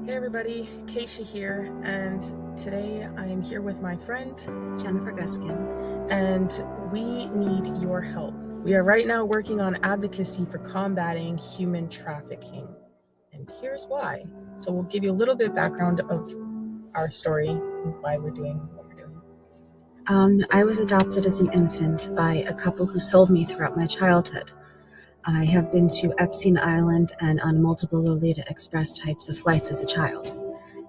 Hey everybody, Kaysha here, and today I am here with my friend Jennifer Guskin, and we need your help. We are right now working on advocacy for combating human trafficking, and here's why. So we'll give you a little bit of background of our story and why we're doing what we're doing. I was adopted as an infant by a couple who sold me throughout my childhood. I have been to Epstein Island and on multiple Lolita Express types of flights as a child.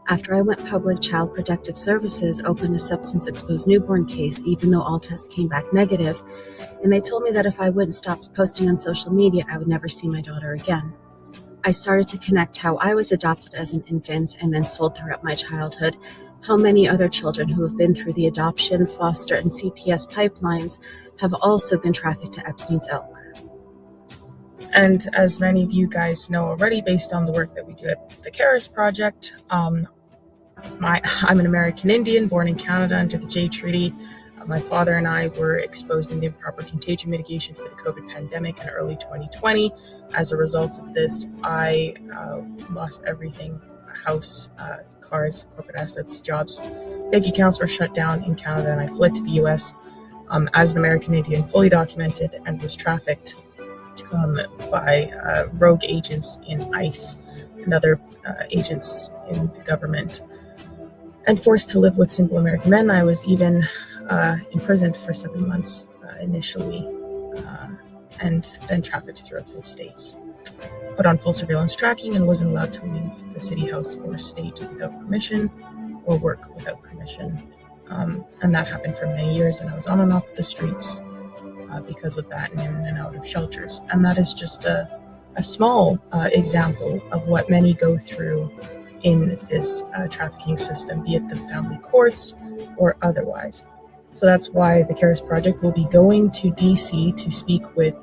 After I went public, Child Protective Services opened a substance-exposed newborn case, even though all tests came back negative, and they told me that if I wouldn't stop posting on social media, I would never see my daughter again. I started to connect how I was adopted as an infant and then sold throughout my childhood, how many other children who have been through the adoption, foster, and CPS pipelines have also been trafficked to Epstein's Ilk. And as many of you guys know already, based on the work that we do at the Karis Project, I'm an American Indian born in Canada under the Jay Treaty. My father and I were exposed in the improper contagion mitigation for the COVID pandemic in early 2020. As a result of this, I lost everything: house, cars, corporate assets, jobs. Bank accounts were shut down in Canada, and I fled to the US as an American Indian, fully documented, and was trafficked by rogue agents in ICE and other agents in the government, and forced to live with single American men. I was even imprisoned for 7 months initially, and then trafficked throughout the states. Put on full surveillance tracking and wasn't allowed to leave the city, house, or state without permission, or work without permission. And that happened for many years, and I was on and off the streets because of that, and in and out of shelters. And that is just a small example of what many go through in this trafficking system, be it the family courts or otherwise. So that's why the Karis Project will be going to DC to speak with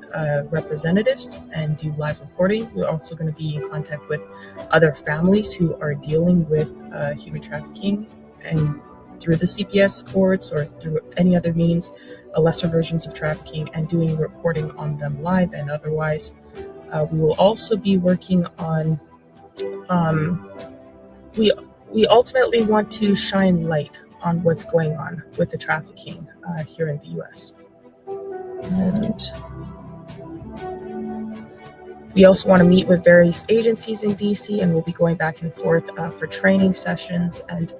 representatives and do live reporting. We're also going to be in contact with other families who are dealing with human trafficking, and through the CPS courts or through any other means, lesser versions of trafficking, and doing reporting on them live and otherwise. We will also be working on, we ultimately want to shine light on what's going on with the trafficking here in the US. And we also want to meet with various agencies in DC, and we'll be going back and forth for training sessions and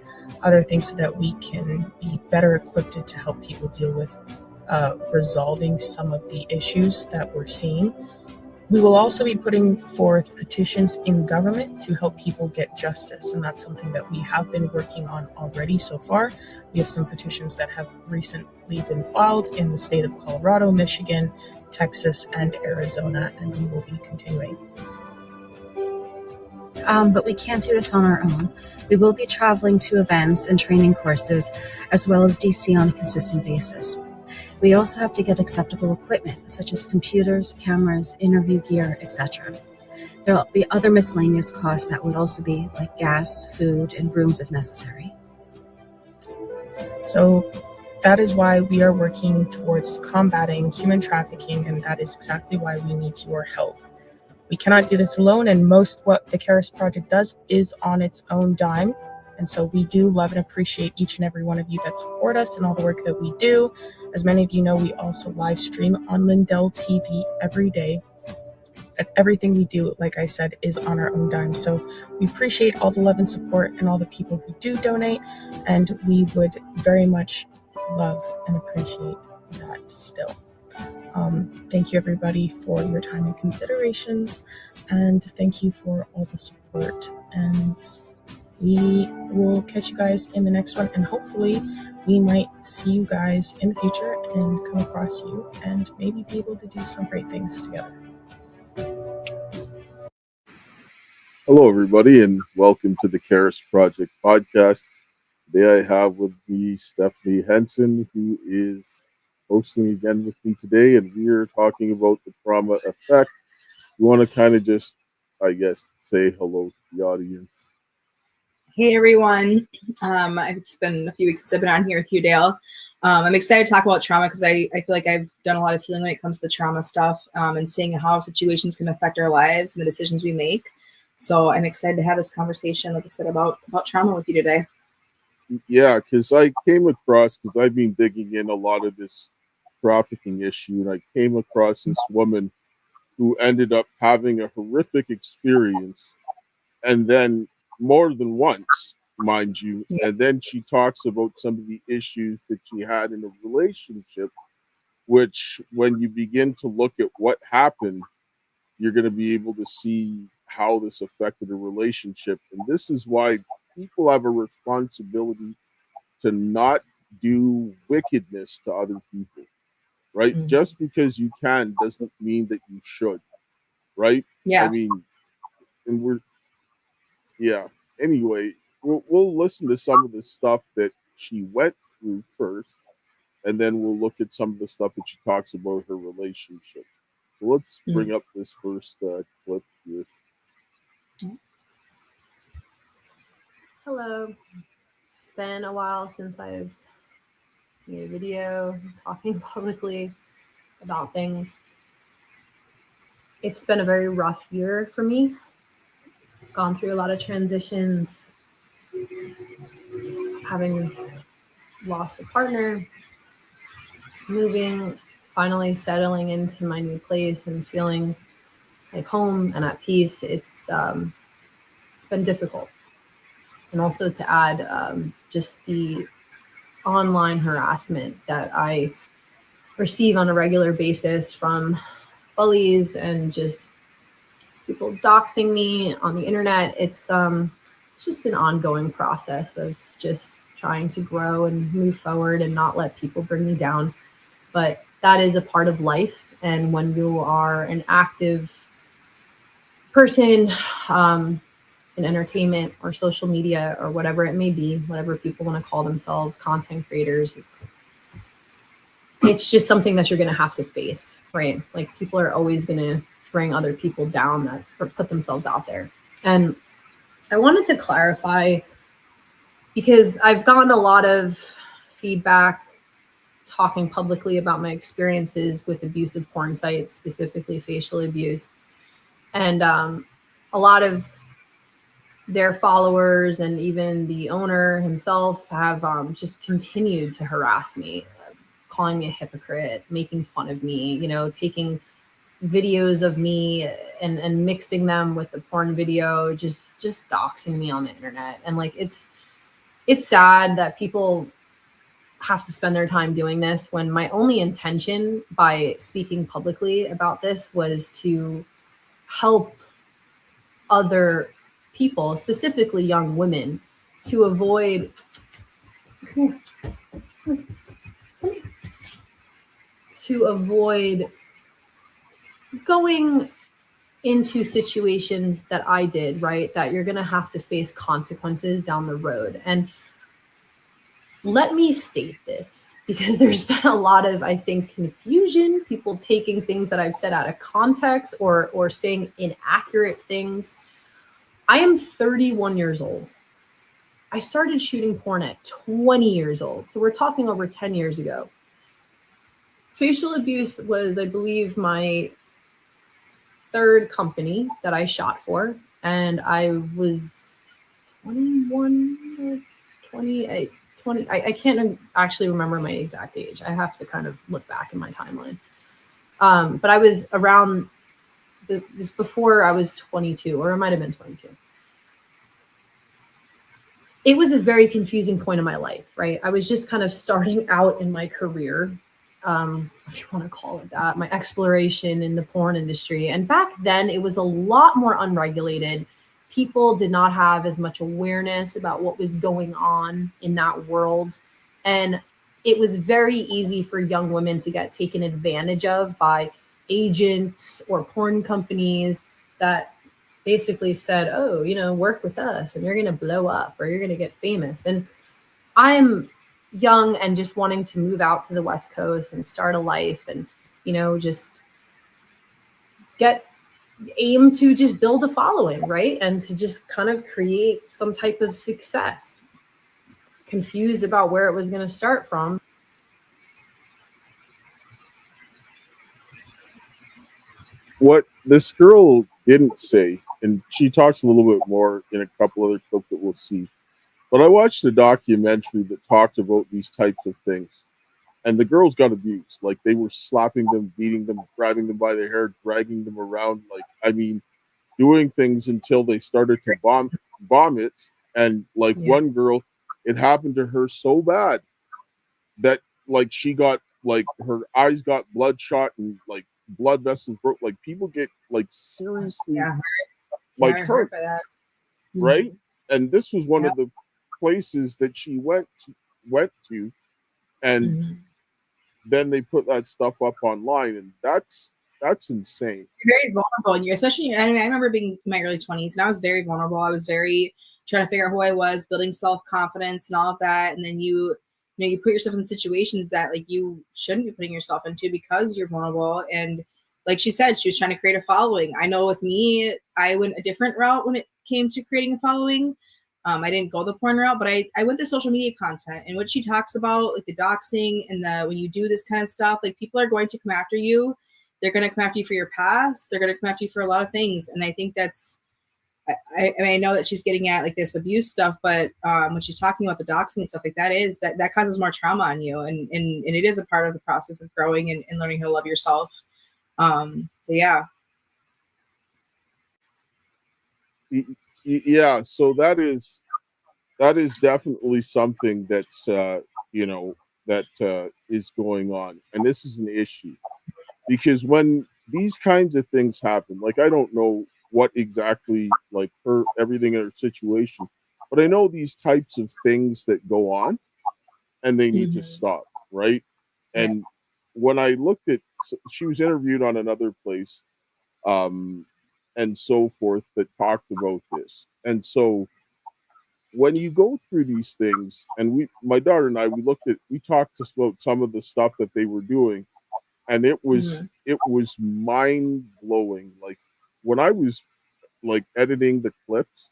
other things so that we can be better equipped to help people deal with resolving some of the issues that we're seeing. We will also be putting forth petitions in government to help people get justice, and that's something that we have been working on already so far. We have some petitions that have recently been filed in the state of Colorado, Michigan, Texas, and Arizona, and we will be continuing. But we can't do this on our own. We will be traveling to events and training courses, as well as DC on a consistent basis. We also have to get acceptable equipment, such as computers, cameras, interview gear, etc. There will be other miscellaneous costs that would also be like gas, food, and rooms if necessary. So that is why we are working towards combating human trafficking, and that is exactly why we need your help. We cannot do this alone, and most what the Karis Project does is on its own dime. And so we do love and appreciate each and every one of you that support us and all the work that we do. As many of you know, we also live stream on Lindell TV every day. And everything we do, like I said, is on our own dime. So we appreciate all the love and support and all the people who do donate. And we would very much love and appreciate that still. Thank you everybody for your time and considerations. And thank you for all the support. And we will catch you guys in the next one, and hopefully we might see you guys in the future and come across you and maybe be able to do some great things together. Hello, everybody, and welcome to the Karis Project podcast. Today I have with me Stephanie Henson, who is hosting again with me today, and we are talking about the trauma effect. You want to kind of just, I guess, say hello to the audience. Hey everyone, it's been a few weeks since I've been on here with you, Dale. I'm excited to talk about trauma because I feel like I've done a lot of healing when it comes to the trauma stuff and seeing how situations can affect our lives and the decisions we make. So I'm excited to have this conversation, like I said, about trauma with you today. Yeah, because I came across, because I've been digging in a lot of this trafficking issue, and I came across this woman who ended up having a horrific experience, and then more than once, mind you. Yeah. And then she talks about some of the issues that she had in a relationship, which, when you begin to look at what happened, you're going to be able to see how this affected a relationship. And this is why people have a responsibility to not do wickedness to other people, right? Mm. Just because you can doesn't mean that you should, right? I Yeah. mean, and yeah. Anyway, we'll listen to some of the stuff that she went through first, and then we'll look at some of the stuff that she talks about her relationship. So let's bring up this first clip here. Hello. It's been a while since I've made a video talking publicly about things. It's been a very rough year for me. I've gone through a lot of transitions, having lost a partner, moving, finally settling into my new place and feeling like home and at peace. It's been difficult. And also to add just the online harassment that I receive on a regular basis from bullies and just people doxing me on the internet. It's just an ongoing process of just trying to grow and move forward and not let people bring me down. But that is a part of life. And when you are an active person in entertainment or social media or whatever it may be, whatever people want to call themselves, content creators, it's just something that you're going to have to face, right? Like people are always going to bring other people down that or put themselves out there. And I wanted to clarify because I've gotten a lot of feedback talking publicly about my experiences with abusive porn sites, specifically facial abuse. And a lot of their followers and even the owner himself have just continued to harass me, calling me a hypocrite, making fun of me, you know, taking videos of me and mixing them with the porn video, just doxing me on the internet. And like it's sad that people have to spend their time doing this when my only intention by speaking publicly about this was to help other people, specifically young women, to avoid going into situations that I did, right? That you're going to have to face consequences down the road. And let me state this because there's been a lot of, I think, confusion, people taking things that I've said out of context or saying inaccurate things. I am 31 years old. I started shooting porn at 20 years old. So we're talking over 10 years ago. Facial abuse was, I believe, my third company that I shot for. And I was 21 or 20. I can't actually remember my exact age. I have to kind of look back in my timeline. But I was around this before I was 22, or it might have been 22. It was a very confusing point in my life, right? I was just kind of starting out in my career, if you want to call it that, my exploration in the porn industry. And back then, it was a lot more unregulated. People did not have as much awareness about what was going on in that world. And it was very easy for young women to get taken advantage of by agents or porn companies that basically said, oh, you know, work with us and you're going to blow up or you're going to get famous. And I'm young and just wanting to move out to the West Coast and start a life and, you know, just aim to just build a following, right? And to just kind of create some type of success. Confused about where it was going to start from. What this girl didn't say, and she talks a little bit more in a couple other clips that we'll see. But I watched a documentary that talked about these types of things. And the girls got abused. Like, they were slapping them, beating them, grabbing them by their hair, dragging them around. Like, I mean, doing things until they started to vomit. And like one girl, it happened to her so bad that like she got like her eyes got bloodshot and like blood vessels broke. Like, people get like seriously like hurt, right? And this was one of the places that she went to, and then they put that stuff up online, and that's insane. You're very vulnerable, and especially. I remember being in my early 20s, and I was very vulnerable. I was very trying to figure out who I was, building self-confidence and all of that. And then you put yourself in situations that like you shouldn't be putting yourself into because you're vulnerable. And like she said, she was trying to create a following. I know with me, I went a different route when it came to creating a following. I didn't go the porn route, but I went the social media content, and what she talks about, like the doxing and when you do this kind of stuff, like people are going to come after you. They're going to come after you for your past. They're going to come after you for a lot of things. And I think that's, I mean, I know that she's getting at like this abuse stuff, but when she's talking about the doxing and stuff like that, is that causes more trauma on you. And it is a part of the process of growing and learning how to love yourself. Yeah. Yeah. So that is definitely something that's, is going on. And this is an issue because when these kinds of things happen, like, I don't know what exactly, like, everything in her situation, but I know these types of things that go on and they need to stop, right? And when I looked at, she was interviewed on another place, and so forth, that talked about this. And so when you go through these things, and my daughter and I, we talked about some of the stuff that they were doing, and it was mind blowing. Like, when I was like editing the clips,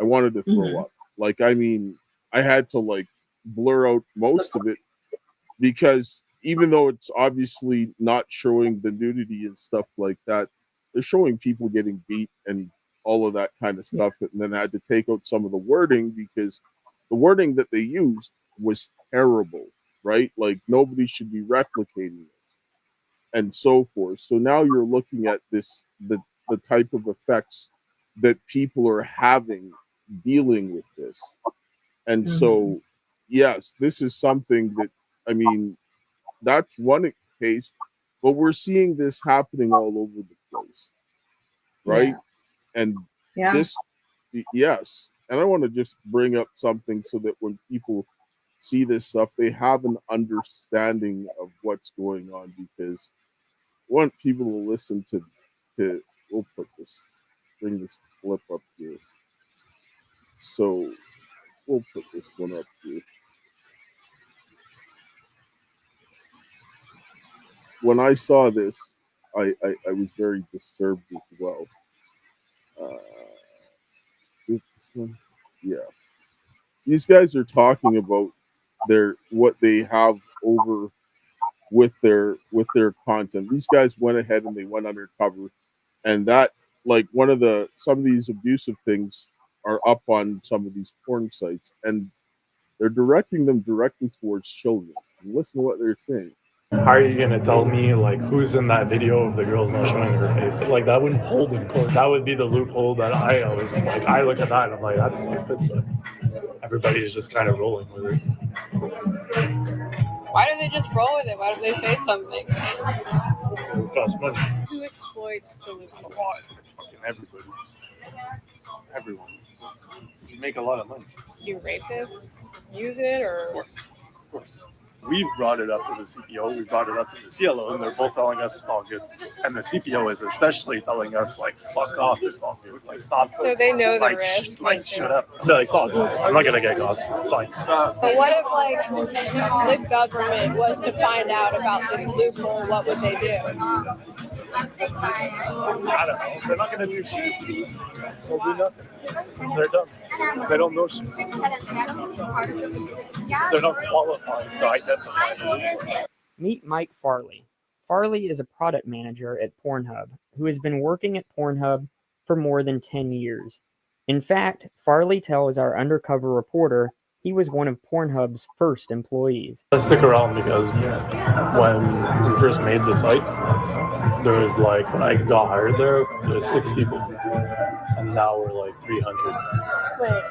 I wanted to throw up. Like, I mean, I had to like blur out most of it, because even though it's obviously not showing the nudity and stuff like that, they're showing people getting beat and all of that kind of stuff. And then I had to take out some of the wording, because the wording that they used was terrible, right? Like, nobody should be replicating this and so forth. So now you're looking at this, the type of effects that people are having dealing with this. And so, yes, this is something that, I mean, that's one case, but we're seeing this happening all over the place, right? And this, yes. And I want to just bring up something so that when people see this stuff, they have an understanding of what's going on, because I want people to listen to we'll bring this clip up here. So we'll put this one up here. When I saw this, I was very disturbed as well. Is it this one? Yeah. These guys are talking about what they have over with their content. These guys went ahead and they went undercover, and that, like, some of these abusive things are up on some of these porn sites, and they're directing them directly towards children. And listen to what they're saying. How are you gonna tell me like who's in that video of the girls not showing her face? Like, that wouldn't hold in court. That would be the loophole that I always like. I look at that and I'm like, that's stupid, but everybody is just kind of rolling with it. Why don't they just roll with it? Why don't they say something? It costs money. Who exploits the loophole? Fucking everybody. Everyone. You make a lot of money. Do rapists use it, or? Of course. We've brought it up to the CPO, we brought it up to the CLO, and they're both telling us it's all good. And the CPO is especially telling us, like, fuck off, it's all good. Like, stop. So they know the risk. Shut up. They're like, it's all good. I'm not going to get caught. It's fine. But what if, like, the government was to find out about this loophole? What would they do? I don't know. They're not going to do shit. They'll do nothing. Because they're dumb. They don't know shit. They're not qualified to identify. Meet Mike Farley. Farley is a product manager at Pornhub who has been working at Pornhub for more than 10 years. In fact, Farley tells our undercover reporter he was one of Pornhub's first employees. I stick around because when we first made the site, there was like, when I got hired there was 6 people. And now we're like 300. Wait,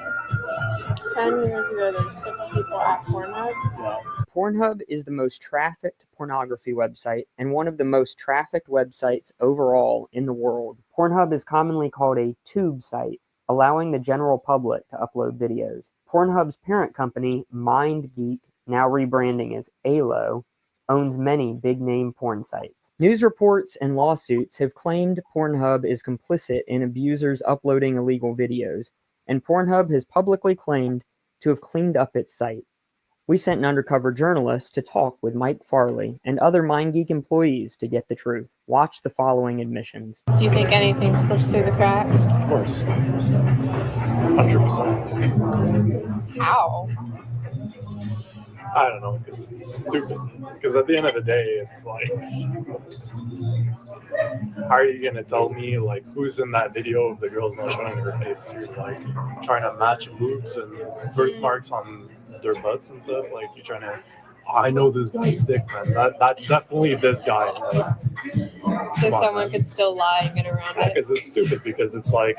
10 years ago, there's 6 people at Pornhub? Yeah. Pornhub is the most trafficked pornography website and one of the most trafficked websites overall in the world. Pornhub is commonly called a tube site, allowing the general public to upload videos. Pornhub's parent company, MindGeek, now rebranding as ALO, owns many big-name porn sites. News reports and lawsuits have claimed Pornhub is complicit in abusers uploading illegal videos, and Pornhub has publicly claimed to have cleaned up its site. We sent an undercover journalist to talk with Mike Farley and other MindGeek employees to get the truth. Watch the following admissions. Do you think anything slips through the cracks? Of course. 100%. How? I don't know, because it's stupid. Because at the end of the day, it's like, how are you going to tell me, like, who's in that video of the girl's not showing her face? You're, like, trying to match boobs and birthmarks on their butts and stuff. Like, you're trying to, I know this guy's dick, man. That's definitely this guy. Like, So someone could still lie and get around it? because it's stupid. Because it's like,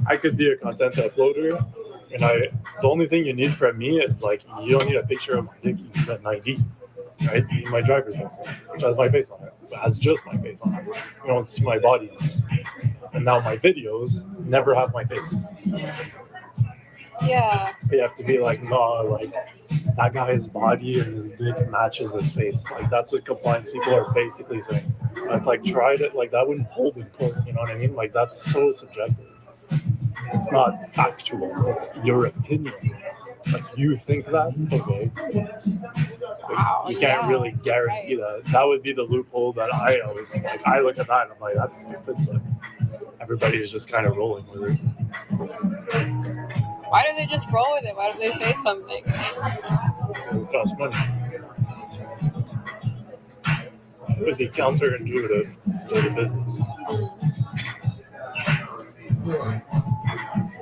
I could be a content uploader, and the only thing you need from me is, like, you don't need a picture of my dick, you need an ID, right? You need my driver's license, which has my face on it. It has just my face on it. You don't see my body. And now my videos never have my face. Yeah. You have to be like, no, like, that guy's body and his dick matches his face. Like, that's what compliance people are basically saying. It's like, tried it, like, that wouldn't hold in court, you know what I mean? Like, that's so subjective. It's not factual. It's your opinion. Like, you think that? Okay. Wow. You can't really guarantee that. That would be the loophole that I always, like, I look at that and I'm like, that's stupid, but everybody is just kind of rolling with it. Why do they just roll with it? Why don't they say something? It costs money. It would be counterintuitive to the business.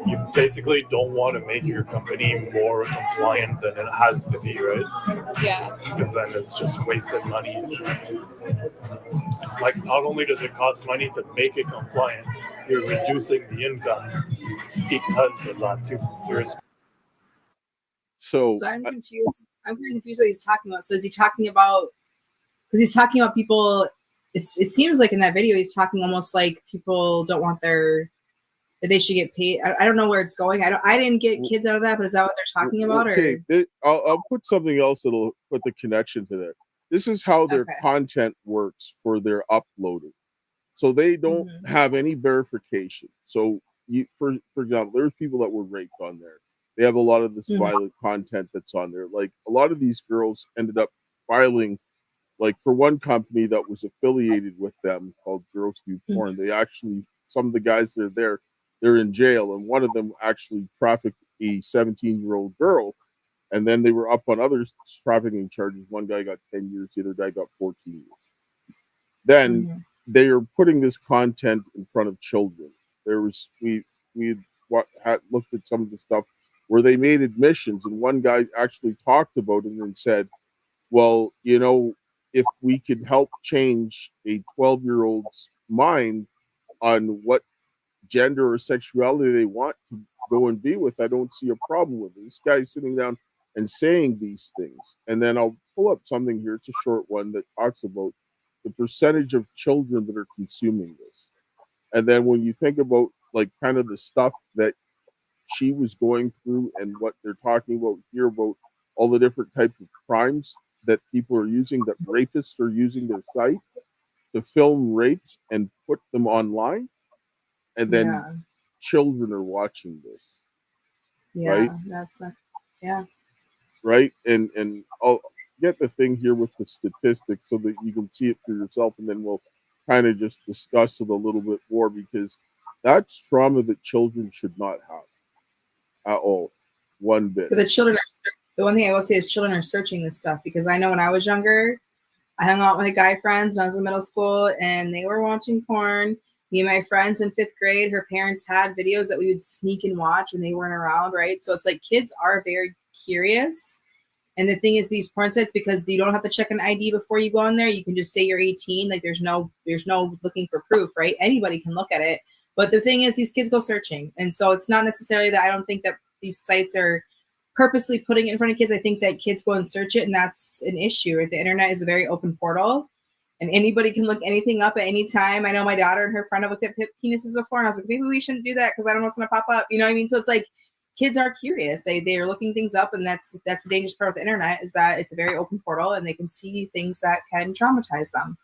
You basically don't want to make your company more compliant than it has to be, right? Yeah. Because then it's just wasted money. Like, not only does it cost money to make it compliant, you're reducing the income because of that too. So I'm confused. I'm kind of confused what he's talking about. So is he talking about, because he's talking about people, it seems like in that video he's talking almost like people don't want that they should get paid. I don't know where it's going. I didn't get kids out of that, but is that what they're talking about? Okay, I'll put something else that'll put the connection to that. This is how their content works for their uploading. So they don't have any verification. So for example, there's people that were raped on there. They have a lot of this violent content that's on there. Like, a lot of these girls ended up filing, like, for one company that was affiliated with them called Girls Do Porn. They actually, some of the guys that are there, they're in jail, and one of them actually trafficked a 17-year-old girl, and then they were up on other trafficking charges. One guy got 10 years, the other guy got 14 years. Then they are putting this content in front of children. There was we had looked at some of the stuff where they made admissions, and one guy actually talked about it and said, well, you know, if we could help change a 12-year-old's mind on what gender or sexuality they want to go and be with, I don't see a problem with it. This guy's sitting down and saying these things. And then I'll pull up something here. It's a short one that talks about the percentage of children that are consuming this. And then when you think about, like, kind of the stuff that she was going through and what they're talking about here, about all the different types of crimes that people are using, that rapists are using their site to film rapes and put them online. And then children are watching this. Yeah, right? that's Right? And I'll get the thing here with the statistics so that you can see it for yourself, and then we'll kind of just discuss it a little bit more, because that's trauma that children should not have at all, one bit. But the one thing I will say is children are searching this stuff, because I know when I was younger, I hung out with my guy friends when I was in middle school, and they were watching porn, Me and my friends in 5th grade, her parents had videos that we would sneak and watch when they weren't around, right? So it's like kids are very curious. And the thing is, these porn sites, because you don't have to check an ID before you go on there, you can just say you're 18. Like there's no looking for proof, right? Anybody can look at it. But the thing is, these kids go searching. And so it's not necessarily that I don't think that these sites are purposely putting it in front of kids. I think that kids go and search it, and that's an issue. Right? The internet is a very open portal, and anybody can look anything up at any time. I know my daughter and her friend have looked at penises before, and I was like, maybe we shouldn't do that because I don't know what's going to pop up. You know what I mean? So it's like kids are curious. They are looking things up, and that's the dangerous part of the internet is that it's a very open portal, and they can see things that can traumatize them.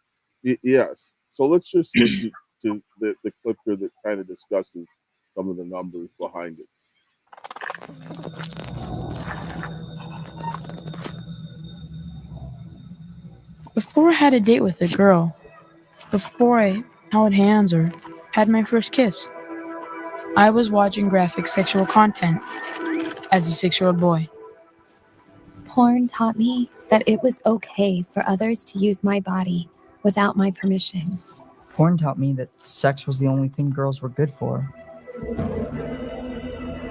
Yes. So let's just listen to the clip here that kind of discusses some of the numbers behind it. Before I had a date with a girl, before I held hands or had my first kiss, I was watching graphic sexual content as a 6-year-old boy. Porn taught me that it was okay for others to use my body without my permission. Porn taught me that sex was the only thing girls were good for.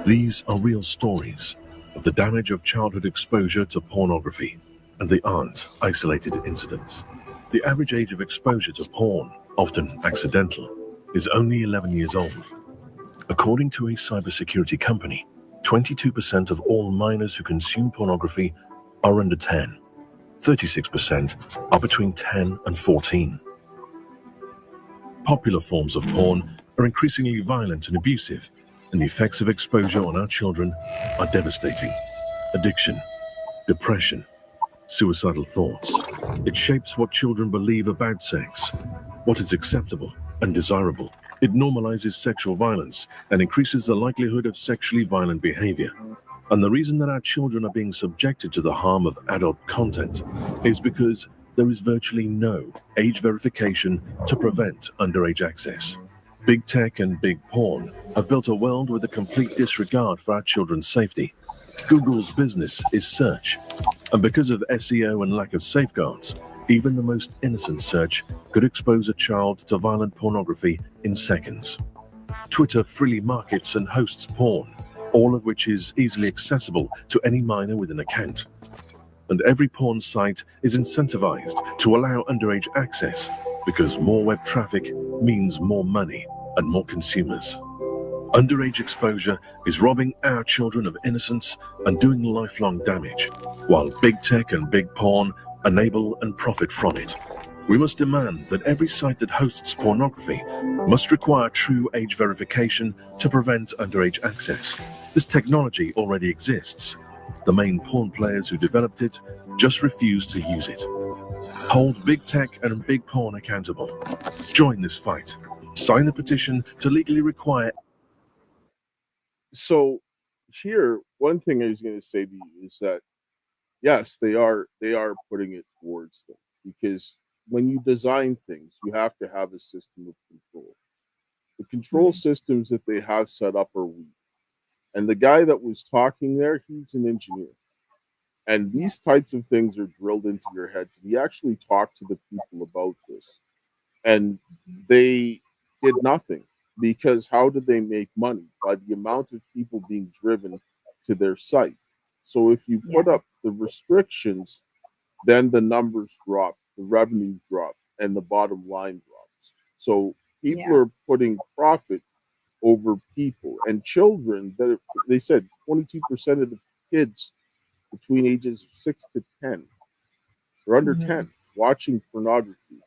These are real stories of the damage of childhood exposure to pornography, and they aren't isolated incidents. The average age of exposure to porn, often accidental, is only 11 years old. According to a cybersecurity company, 22% of all minors who consume pornography are under 10. 36% are between 10 and 14. Popular forms of porn are increasingly violent and abusive, and the effects of exposure on our children are devastating. Addiction, depression, suicidal thoughts. It shapes what children believe about sex, what is acceptable and desirable. It normalizes sexual violence and increases the likelihood of sexually violent behavior. And the reason that our children are being subjected to the harm of adult content is because there is virtually no age verification to prevent underage access. Big tech and big porn have built a world with a complete disregard for our children's safety. Google's business is search, and because of SEO and lack of safeguards, even the most innocent search could expose a child to violent pornography in seconds. Twitter freely markets and hosts porn, all of which is easily accessible to any minor with an account. And every porn site is incentivized to allow underage access because more web traffic means more money and more consumers. Underage exposure is robbing our children of innocence and doing lifelong damage, while big tech and big porn enable and profit from it. We must demand that every site that hosts pornography must require true age verification to prevent underage access. This technology already exists. The main porn players who developed it just refuse to use it. Hold big tech and big porn accountable. Join this fight. Sign the petition to legally require. So here, one thing I was going to say to you is that yes, they are putting it towards them, because when you design things, you have to have a system of control. The control systems that they have set up are weak. And the guy that was talking there, he's an engineer. And these types of things are drilled into your heads. He actually talked to the people about this, and they did nothing, because how did they make money? By the amount of people being driven to their site. So if you put up the restrictions, then the numbers drop, the revenues drop, and the bottom line drops. So people are putting profit over people and children. That they said 22% of the kids between ages 6 to 10 or under 10 watching pornography.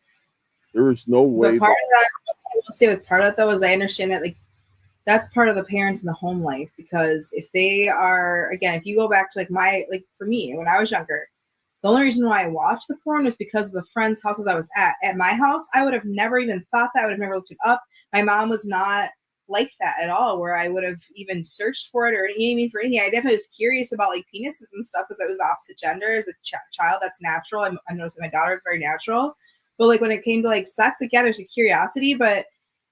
There is no way. But part of that, I will say with part of that though, is I understand that like that's part of the parents in the home life, because if they are, again, if you go back to for me when I was younger, the only reason why I watched the porn was because of the friends' houses I was at. At my house, I would have never even thought that. I would have never looked it up. My mom was not like that at all, where I would have even searched for it or anything for anything. I definitely was curious about like penises and stuff because I was the opposite gender as a child. That's natural. I noticed my daughter is very natural. But like when it came to like sex, like, yeah, there's a curiosity, but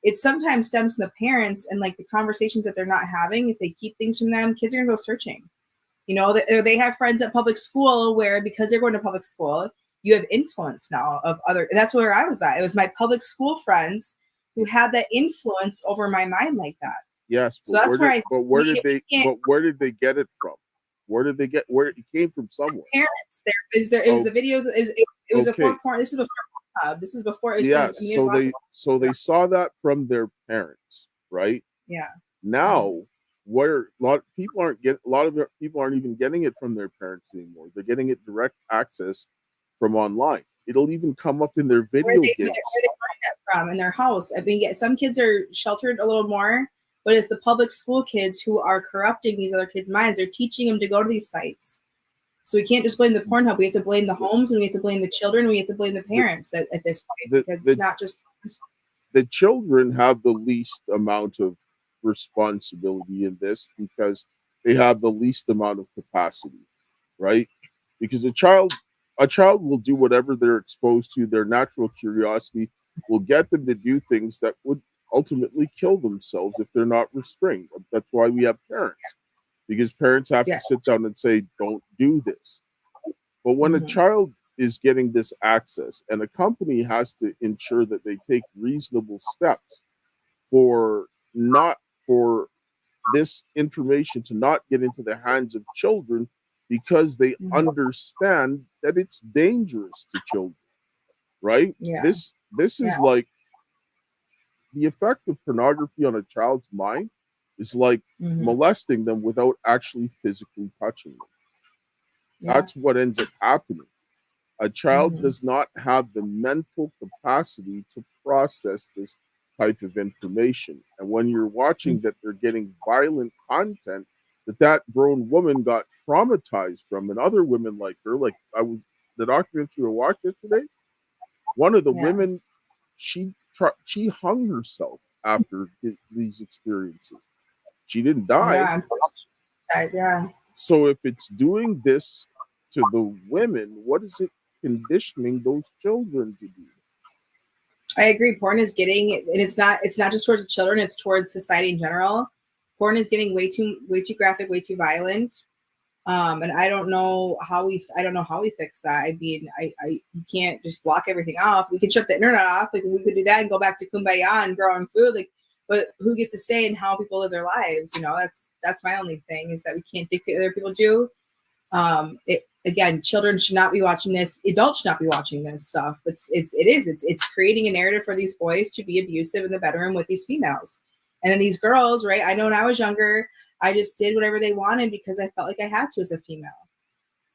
it sometimes stems from the parents and like the conversations that they're not having. If they keep things from them, kids are gonna go searching. You know, they have friends at public school where because they're going to public school, you have influence now of other. That's where I was at. It was my public school friends who had that influence over my mind like that. Yes, So that's where where did they get it from? Where it came from somewhere? Parents. It was the videos. It was before porn. This is before Pornhub. This is before. They saw that from their parents, right? Yeah. Now, where a lot of people aren't even getting it from their parents anymore. They're getting it direct access from online. It'll even come up in their video games. Where they find that from in their house. I mean, some kids are sheltered a little more, but it's the public school kids who are corrupting these other kids' minds. They're teaching them to go to these sites. So we can't just blame the Pornhub. We have to blame the homes, and we have to blame the children. And we have to blame the parents at this point, because it's not just the children have the least amount of responsibility in this because they have the least amount of capacity, right? Because a child will do whatever they're exposed to. Their natural curiosity will get them to do things that would ultimately kill themselves if they're not restrained. That's why we have parents, because parents have to sit down and say, don't do this. But when a child is getting this access, and a company has to ensure that they take reasonable steps for this information to not get into the hands of children, because they understand that it's dangerous to children, right? Yeah. This is like the effect of pornography on a child's mind is like molesting them without actually physically touching them. That's what ends up happening. A child does not have the mental capacity to process this type of information. And when you're watching that they're getting violent content that grown woman got traumatized from, and other women like her, like the documentary I watched yesterday, one of the women, she hung herself after these experiences. She didn't die. Yeah. So if it's doing this to the women, what is it conditioning those children to do? I agree. Porn is getting, and it's not just towards the children, it's towards society in general. Porn is getting way too graphic, way too violent. And I don't know how we fix that. I mean, you can't just block everything off. We could shut the internet off. Like, we could do that and go back to kumbaya and growing food. Like, but who gets to say in how people live their lives? You know, that's my only thing, is that we can't dictate what other people do. Again, children should not be watching this. Adults should not be watching this stuff. It's creating a narrative for these boys to be abusive in the bedroom with these females. And then these girls, right? I know when I was younger, I just did whatever they wanted because I felt like I had to as a female.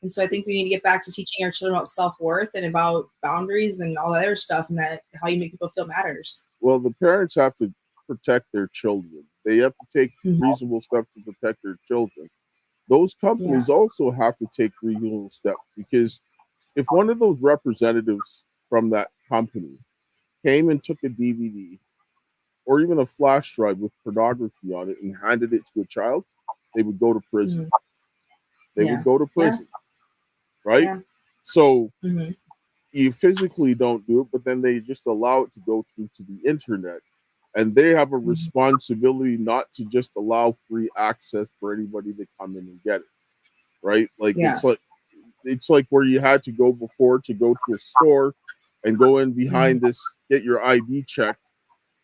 And so I think we need to get back to teaching our children about self-worth and about boundaries and all that other stuff, and that how you make people feel matters. Well, the parents have to protect their children. They have to take reasonable steps to protect their children. Those companies also have to take reasonable steps, because if one of those representatives from that company came and took a DVD or even a flash drive with pornography on it and handed it to a child, they would go to prison. They would go to prison, right? Yeah. So you physically don't do it, but then they just allow it to go through to the internet. And they have a responsibility not to just allow free access for anybody to come in and get it, right? Like it's like where you had to go before to go to a store and go in behind this, get your ID checked,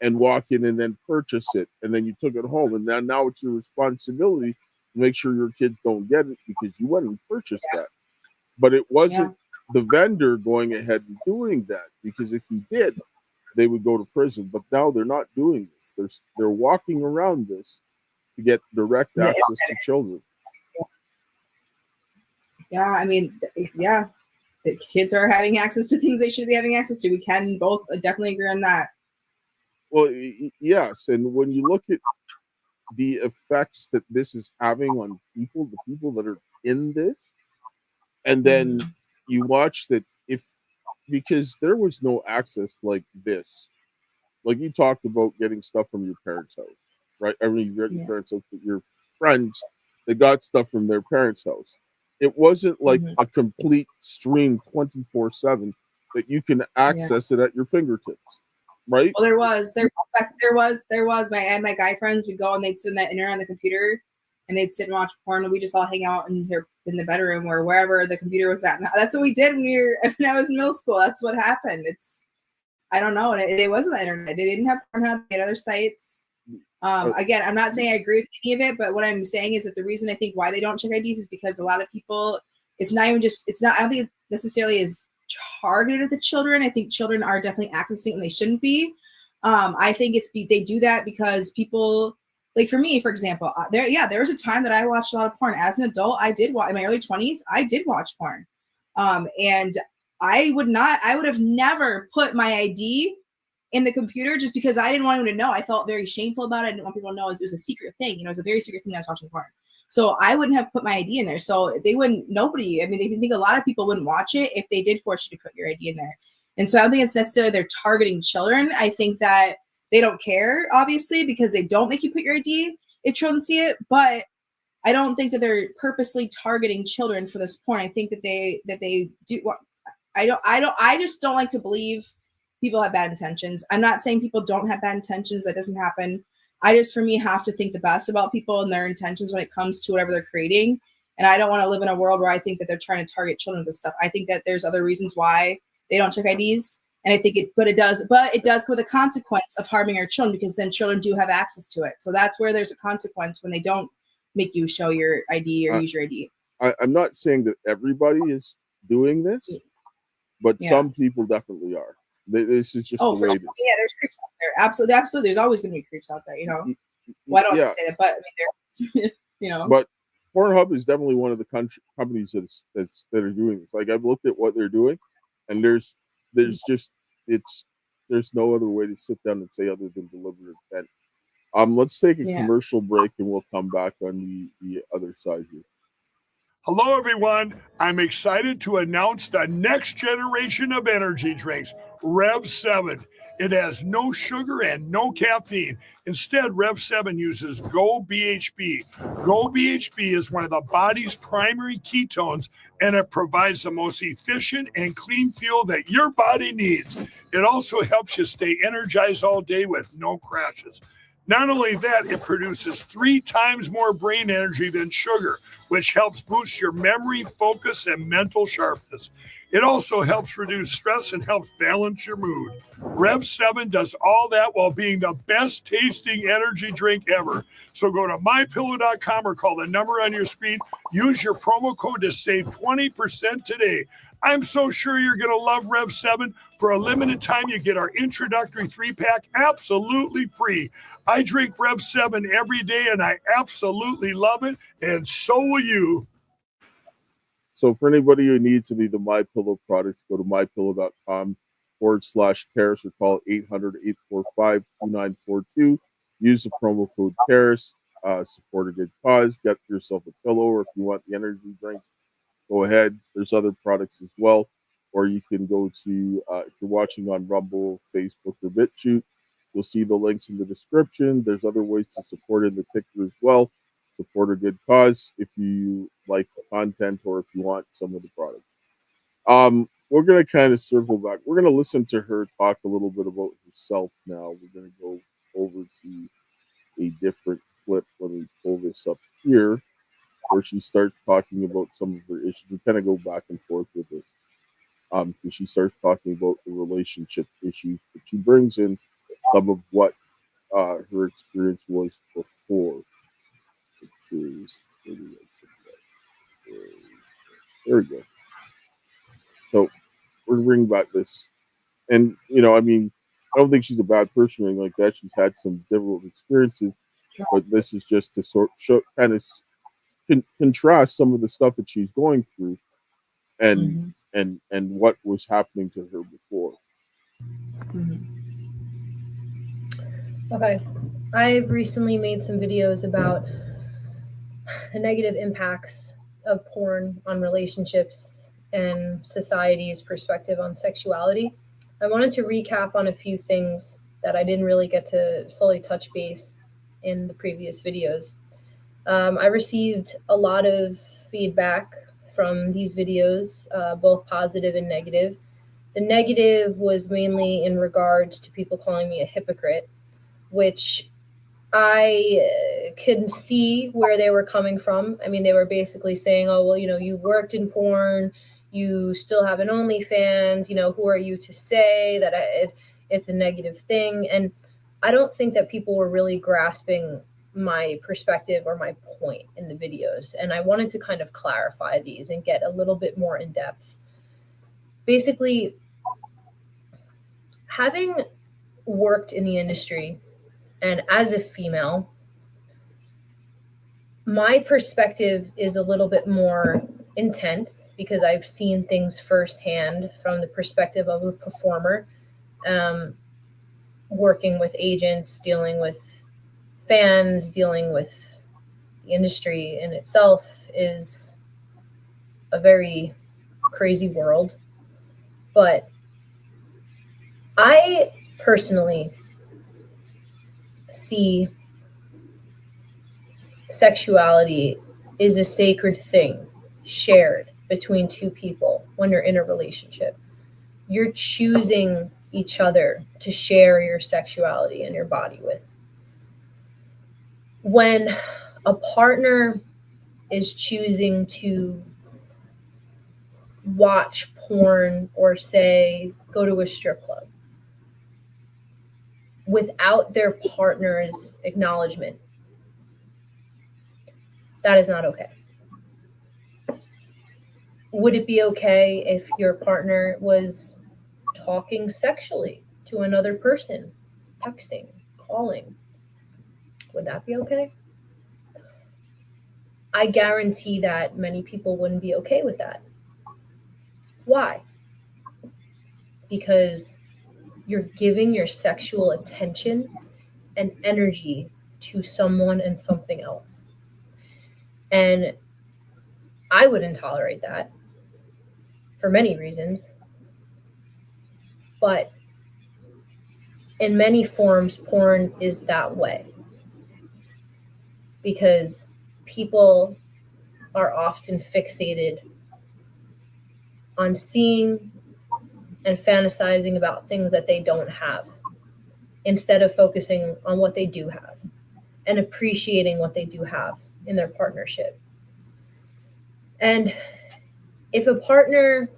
and walk in and then purchase it, and then you took it home, and now it's your responsibility to make sure your kids don't get it because you went and purchased that. But it wasn't the vendor going ahead and doing that, because if he did, they would go to prison. But now they're not doing this. They're walking around this to get direct access to children. Yeah, I mean, the kids are having access to things they should be having access to. We can both definitely agree on that. Well, yes, and when you look at the effects that this is having on people, the people that are in this, and then you watch that because there was no access like this. Like you talked about getting stuff from your parents' house, right? I mean, you got your parents' house, but your friends, they got stuff from their parents' house. It wasn't like a complete stream 24/7 that you can access it at your fingertips. Right. Well, there was my guy friends would go and they'd sit in that internet on the computer and they'd sit and watch porn, and we just all hang out in the bedroom or wherever the computer was at. And that's what we did when I was in middle school. That's what happened. I don't know. And it wasn't the internet. They didn't have Pornhub. They had other sites. Again, I'm not saying I agree with any of it, but what I'm saying is that the reason I think why they don't check IDs is because a lot of people, I don't think it necessarily is targeted at the children. I think children are definitely accessing and they shouldn't be. I think they do that because people, like for me, for example, there was a time that I watched a lot of porn. As an adult, I did watch in my early 20s. I did watch porn, and I would have never put my ID in the computer just because I didn't want anyone to know. I felt very shameful about it. I didn't want people to know it was a secret thing. It was a very secret thing I was watching porn. So I wouldn't have put my ID in there. So they think a lot of people wouldn't watch it if they did force you to put your ID in there. And so I don't think it's necessarily they're targeting children. I think that they don't care, obviously, because they don't make you put your ID if children see it. But I don't think that they're purposely targeting children for this porn. I think that they do. I just don't like to believe people have bad intentions. I'm not saying people don't have bad intentions. That doesn't happen. I just, for me, have to think the best about people and their intentions when it comes to whatever they're creating. And I don't want to live in a world where I think that they're trying to target children with this stuff. I think that there's other reasons why they don't check IDs. And I think it does come with a consequence of harming our children, because then children do have access to it. So that's where there's a consequence when they don't make you show your ID or use your ID. I'm not saying that everybody is doing this, but some people definitely are. This is just the way it is. Yeah, there's creeps out there. Absolutely. There's always going to be creeps out there, you know. Well, I don't want to say that, but I mean, there, you know. But Pornhub is definitely one of the companies that are doing this. Like, I've looked at what they're doing, and there's no other way to sit down and say other than deliberate intent. Let's take a commercial break, and we'll come back on the other side here. Hello, everyone. I'm excited to announce the next generation of energy drinks, Rev 7. It has no sugar and no caffeine. Instead, Rev 7 uses Go BHB. Go BHB is one of the body's primary ketones, and it provides the most efficient and clean fuel that your body needs. It also helps you stay energized all day with no crashes. Not only that, it produces 3 times more brain energy than sugar, which helps boost your memory, focus, and mental sharpness. It also helps reduce stress and helps balance your mood. Rev 7 does all that while being the best tasting energy drink ever. So go to MyPillow.com or call the number on your screen. Use your promo code to save 20% today. I'm so sure you're going to love Rev 7. For a limited time, you get our introductory 3-pack absolutely free. I drink Rev 7 every day, and I absolutely love it, and so will you. So for anybody who needs any of the MyPillow products, go to mypillow.com/Karis or call 800-845-2942. Use the promo code Karis. Support a good cause. Get yourself a pillow, or if you want the energy drinks, go ahead. There's other products as well. Or you can go to, if you're watching on Rumble, Facebook, or BitChute, you'll see the links in the description. There's other ways to support in the ticker as well. Support a good cause if you like the content or if you want some of the product. We're going to kind of circle back. We're going to listen to her talk a little bit about herself now. We're going to go over to a different clip. Let me pull this up here, where she starts talking about some of her issues. We kind of go back and forth with this. Because she starts talking about the relationship issues, but she brings in some of what her experience was before. There we go. So we're going to bring back this. And, you know, I mean, I don't think she's a bad person or anything like that. She's had some difficult experiences, but this is just to kind of contrast some of the stuff that she's going through and what was happening to her before. Okay. I've recently made some videos about the negative impacts of porn on relationships and society's perspective on sexuality. I wanted to recap on a few things that I didn't really get to fully touch base in the previous videos. I received a lot of feedback from these videos, both positive and negative. The negative was mainly in regards to people calling me a hypocrite, which I can see where they were coming from. I mean, they were basically saying, oh, well, you know, you worked in porn, you still have an OnlyFans, you know, who are you to say that it's a negative thing. And I don't think that people were really grasping my perspective or my point in the videos. And I wanted to kind of clarify these and get a little bit more in depth. Basically, having worked in the industry and as a female, my perspective is a little bit more intense because I've seen things firsthand from the perspective of a performer, working with agents, dealing with fans, dealing with the industry in itself is a very crazy world. But I personally see sexuality is a sacred thing shared between two people when you're in a relationship. You're choosing each other to share your sexuality and your body with. When a partner is choosing to watch porn or say go to a strip club without their partner's acknowledgement, that is not okay. Would it be okay if your partner was talking sexually to another person, texting, calling? Would that be okay? I guarantee that many people wouldn't be okay with that. Why? Because you're giving your sexual attention and energy to someone and something else. And I wouldn't tolerate that for many reasons. But in many forms, porn is that way. Because people are often fixated on seeing and fantasizing about things that they don't have, instead of focusing on what they do have and appreciating what they do have in their partnership. And if a partner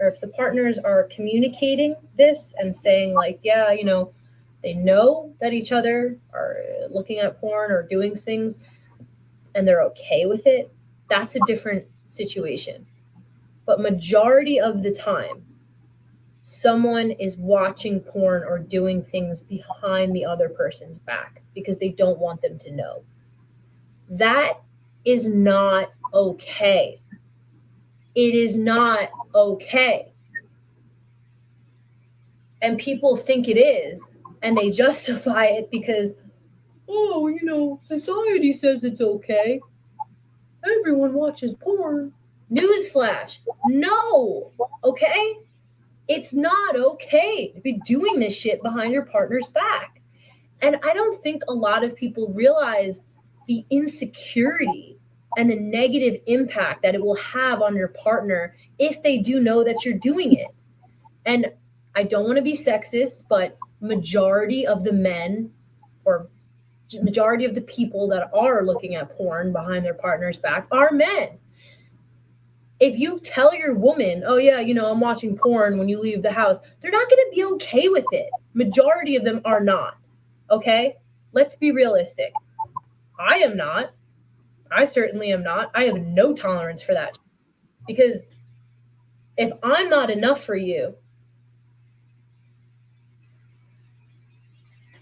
or if the partners are communicating this and saying like, yeah, you know, they know that each other are looking at porn or doing things and they're okay with it, that's a different situation. But majority of the time, someone is watching porn or doing things behind the other person's back because they don't want them to know. That is not okay. It is not okay. And people think it is, and they justify it because, oh, you know, society says it's okay. Everyone watches porn. Newsflash. No, okay? It's not okay to be doing this shit behind your partner's back. And I don't think a lot of people realize the insecurity and the negative impact that it will have on your partner if they do know that you're doing it. And I don't want to be sexist, but majority of the men or majority of the people that are looking at porn behind their partner's back are men. If you tell your woman, oh yeah, you know, I'm watching porn when you leave the house, they're not going to be okay with it. Majority of them are not. Okay? Let's be realistic. I am not. I certainly am not. I have no tolerance for that. Because if I'm not enough for you,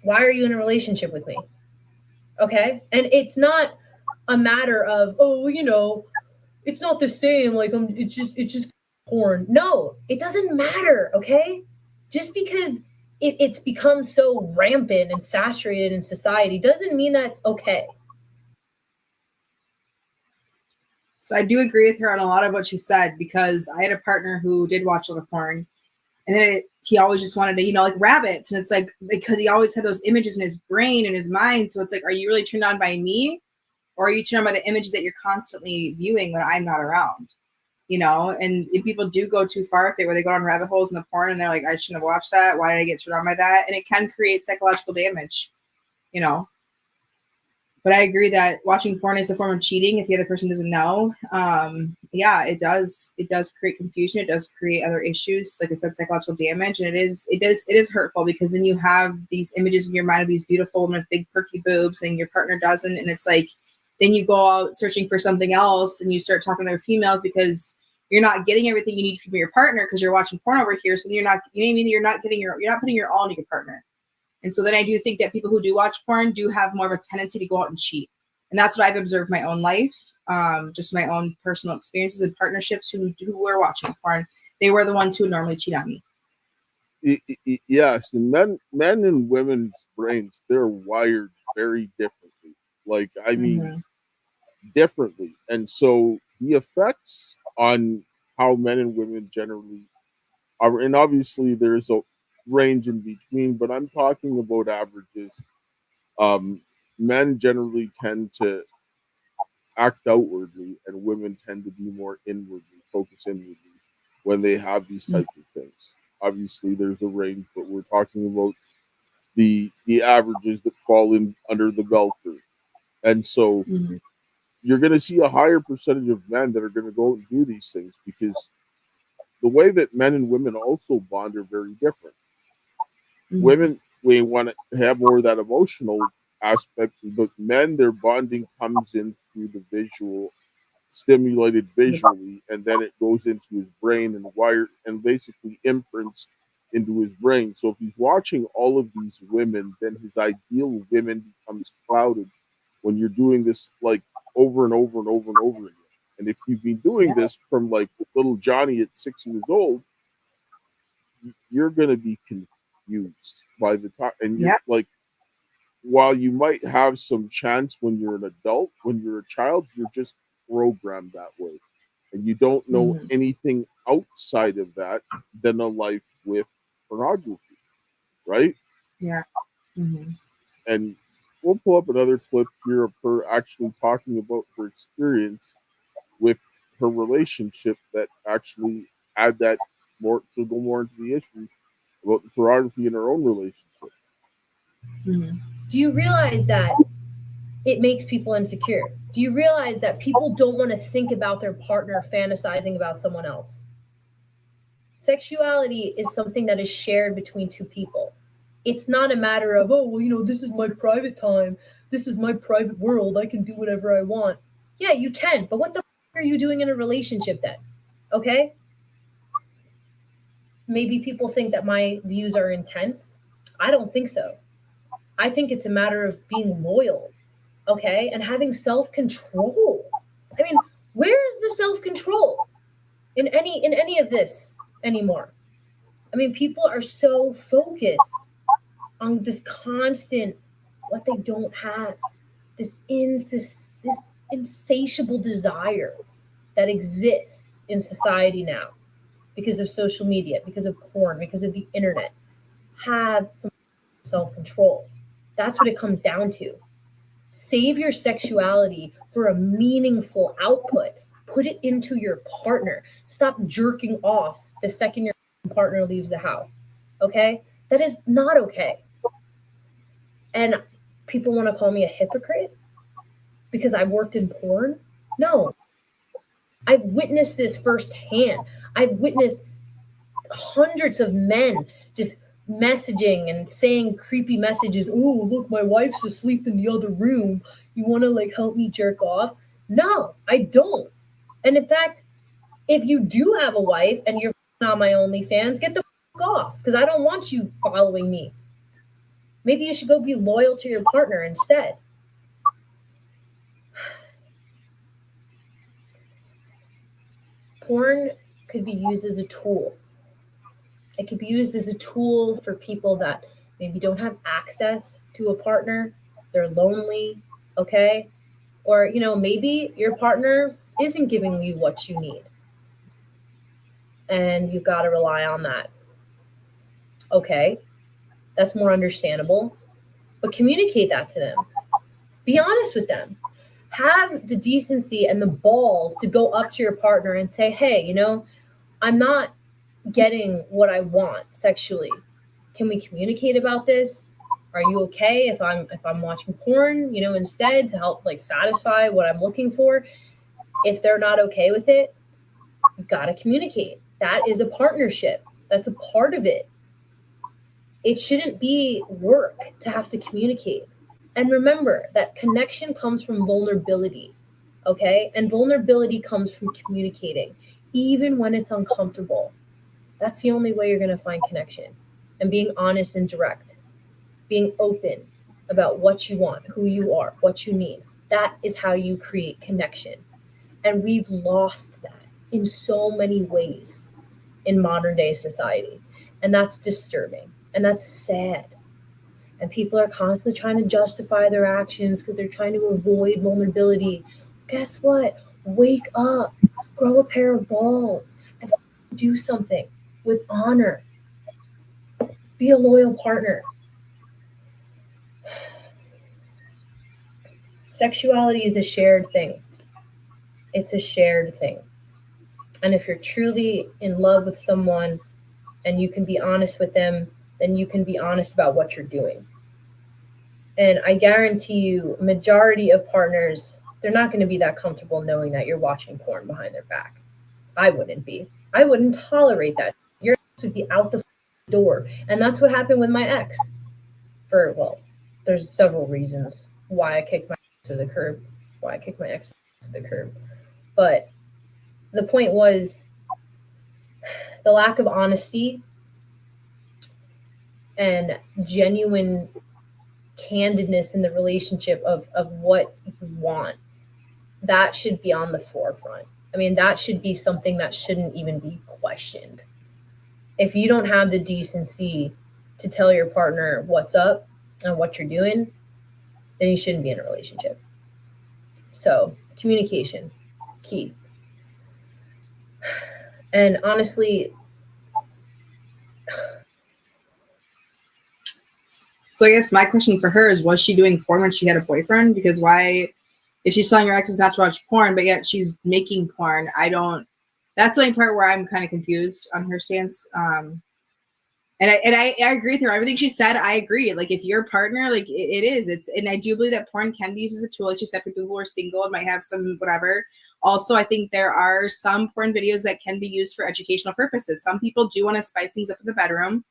why are you in a relationship with me? Okay? And it's not a matter of, oh, you know, it's not the same. Like, it's just porn. No, it doesn't matter. Okay? Just because it's become so rampant and saturated in society doesn't mean that's okay. So I do agree with her on a lot of what she said, because I had a partner who did watch a lot of porn, and then he always just wanted to, you know, like rabbits. And it's like, because he always had those images in his brain and his mind. So it's like, are you really turned on by me? Or are you turned on by the images that you're constantly viewing when I'm not around? You know, and if people do go too far, where they go down rabbit holes in the porn and they're like, I shouldn't have watched that. Why did I get turned on by that? And it can create psychological damage, you know. But I agree that watching porn is a form of cheating if the other person doesn't know. Yeah, it does create confusion. It does create other issues, like I said, psychological damage, and it is hurtful, because then you have these images in your mind of these beautiful women with big perky boobs, and your partner doesn't, and it's like then you go out searching for something else, and you start talking to other females because you're not getting everything you need from your partner because you're watching porn over here. So you're not, you know what I mean? You're not putting your all into your partner. And so then I do think that people who do watch porn do have more of a tendency to go out and cheat. And that's what I've observed in my own life, just my own personal experiences and partnerships who were watching porn. They were the ones who would normally cheat on me. Yes, and men and women's brains, they're wired very differently. Like, I mean, differently. And so the effects on how men and women generally are, and obviously there's a range in between, but I'm talking about averages. Men generally tend to act outwardly, and women tend to be more inwardly, focus inwardly when they have these types of things. Obviously, there's a range, but we're talking about the averages that fall in under the bell curve. And so you're going to see a higher percentage of men that are going to go out and do these things, because the way that men and women also bond are very different. Women, we want to have more of that emotional aspect, but men, their bonding comes in through the visual, stimulated visually, and then it goes into his brain and wire and basically imprints into his brain. So if he's watching all of these women, then his ideal women becomes clouded when you're doing this like over and over and over and over again. And if you've been doing this from like little Johnny at 6 years old, you're going to be confused by the time. And you're like, while you might have some chance when you're an adult, when you're a child, you're just programmed that way. And you don't know anything outside of that than a life with pornography, right? Yeah. And we'll pull up another clip here of her actually talking about her experience with her relationship that actually had that more to go more into the issue about the pornography in her own relationship. Do you realize that it makes people insecure? Do you realize that people don't want to think about their partner fantasizing about someone else? Sexuality is something that is shared between two people. It's not a matter of, oh, well, you know, this is my private time. This is my private world. I can do whatever I want. Yeah, you can. But what the are you doing in a relationship then? Okay? Maybe people think that my views are intense. I don't think so. I think it's a matter of being loyal, okay? And having self-control. I mean, where is the self-control in any of this anymore? I mean, people are so focused on this constant, what they don't have, this insatiable desire that exists in society now because of social media, because of porn, because of the internet. Have some self-control. That's what it comes down to. Save your sexuality for a meaningful output. Put it into your partner. Stop jerking off the second your partner leaves the house. Okay? That is not okay. And people want to call me a hypocrite because I've worked in porn? No. I've witnessed this firsthand. I've witnessed hundreds of men just messaging and saying creepy messages. Oh, look, my wife's asleep in the other room. You want to like help me jerk off? No, I don't. And in fact, if you do have a wife and you're on my OnlyFans, get the fuck off, because I don't want you following me. Maybe you should go be loyal to your partner instead. Porn could be used as a tool. It could be used as a tool for people that maybe don't have access to a partner. They're lonely, okay? Or, you know, maybe your partner isn't giving you what you need. And you've got to rely on that. Okay, that's more understandable. But communicate that to them. Be honest with them. Have the decency and the balls to go up to your partner and say, hey, you know, I'm not getting what I want sexually. Can we communicate about this? Are you okay if I'm watching porn, instead to help like satisfy what I'm looking for? If they're not okay with it, you got to communicate. That is a partnership. That's a part of it. It shouldn't be work to have to communicate. And remember that connection comes from vulnerability, okay? And vulnerability comes from communicating, even when it's uncomfortable. That's the only way you're going to find connection. And being honest and direct, being open about what you want, who you are, what you need. That is how you create connection. And we've lost that in so many ways in modern day society. And that's disturbing. And that's sad. And people are constantly trying to justify their actions because they're trying to avoid vulnerability. Guess what? Wake up, grow a pair of balls, and do something with honor. Be a loyal partner. Sexuality is a shared thing. It's a shared thing. And if you're truly in love with someone and you can be honest with them, then you can be honest about what you're doing. And I guarantee you, majority of partners, they're not going to be that comfortable knowing that you're watching porn behind their back. I wouldn't be. I wouldn't tolerate that. Your ex would be out the door. And that's what happened with my ex. There's several reasons why I kicked my ex to the curb. But the point was the lack of honesty and genuine candidness in the relationship of what you want. That should be on the forefront. I mean, that should be something that shouldn't even be questioned. If you don't have the decency to tell your partner what's up and what you're doing, then you shouldn't be in a relationship. So, communication, key. And honestly, so I guess my question for her is, was she doing porn when she had a boyfriend? Because why, if she's telling her exes not to watch porn, but yet she's making porn, that's the only part where I'm kind of confused on her stance. And I agree with her. Everything she said, I agree. Like, if your partner, like, it is. And I do believe that porn can be used as a tool, like you said, for people who are single and might have some whatever. Also, I think there are some porn videos that can be used for educational purposes. Some people do want to spice things up in the bedroom.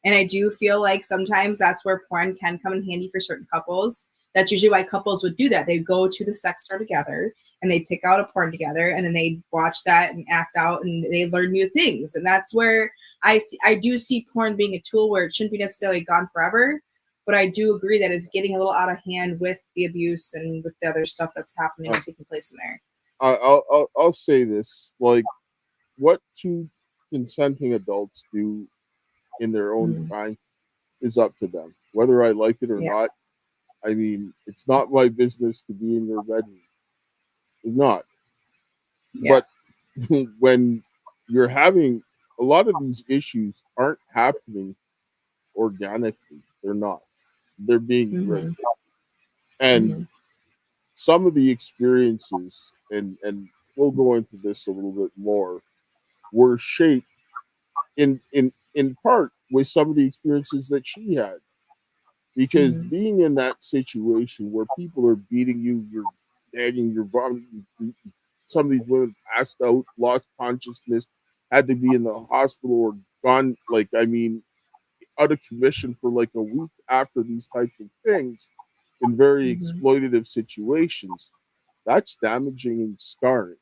And I do feel like sometimes that's where porn can come in handy for certain couples. That's usually why couples would do that. They go to the sex store together and they pick out a porn together and then they watch that and act out and they learn new things. And that's where I do see porn being a tool where it shouldn't be necessarily gone forever. But I do agree that it's getting a little out of hand with the abuse and with the other stuff that's happening and taking place in there. I'll say this, like, what two consenting adults do in their own time is up to them. Whether I like it or not, I mean, it's not my business to be in their bedroom. It's not. Yeah. But when you're having a lot of these issues aren't happening organically. They're not. They're being driven. And some of the experiences, and we'll go into this a little bit more, were shaped in part with some of the experiences that she had. Because being in that situation where people are beating you, you're gagging, you're vomiting, some of these women passed out, lost consciousness, had to be in the hospital or gone, like, I mean, out of commission for like a week after these types of things in very exploitative situations. That's damaging and scarring.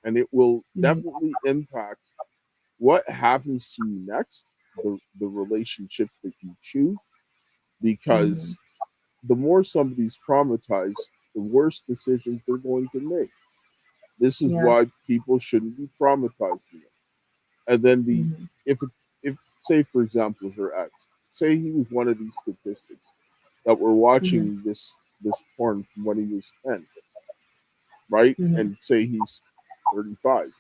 And it will definitely impact what happens to you next, the relationships that you choose, because the more somebody's traumatized, the worse decisions they're going to make. This is why people shouldn't be traumatized. And then if say, for example, her ex, say he was one of these statistics that were watching this porn from when he was 10, right? And say he's 35.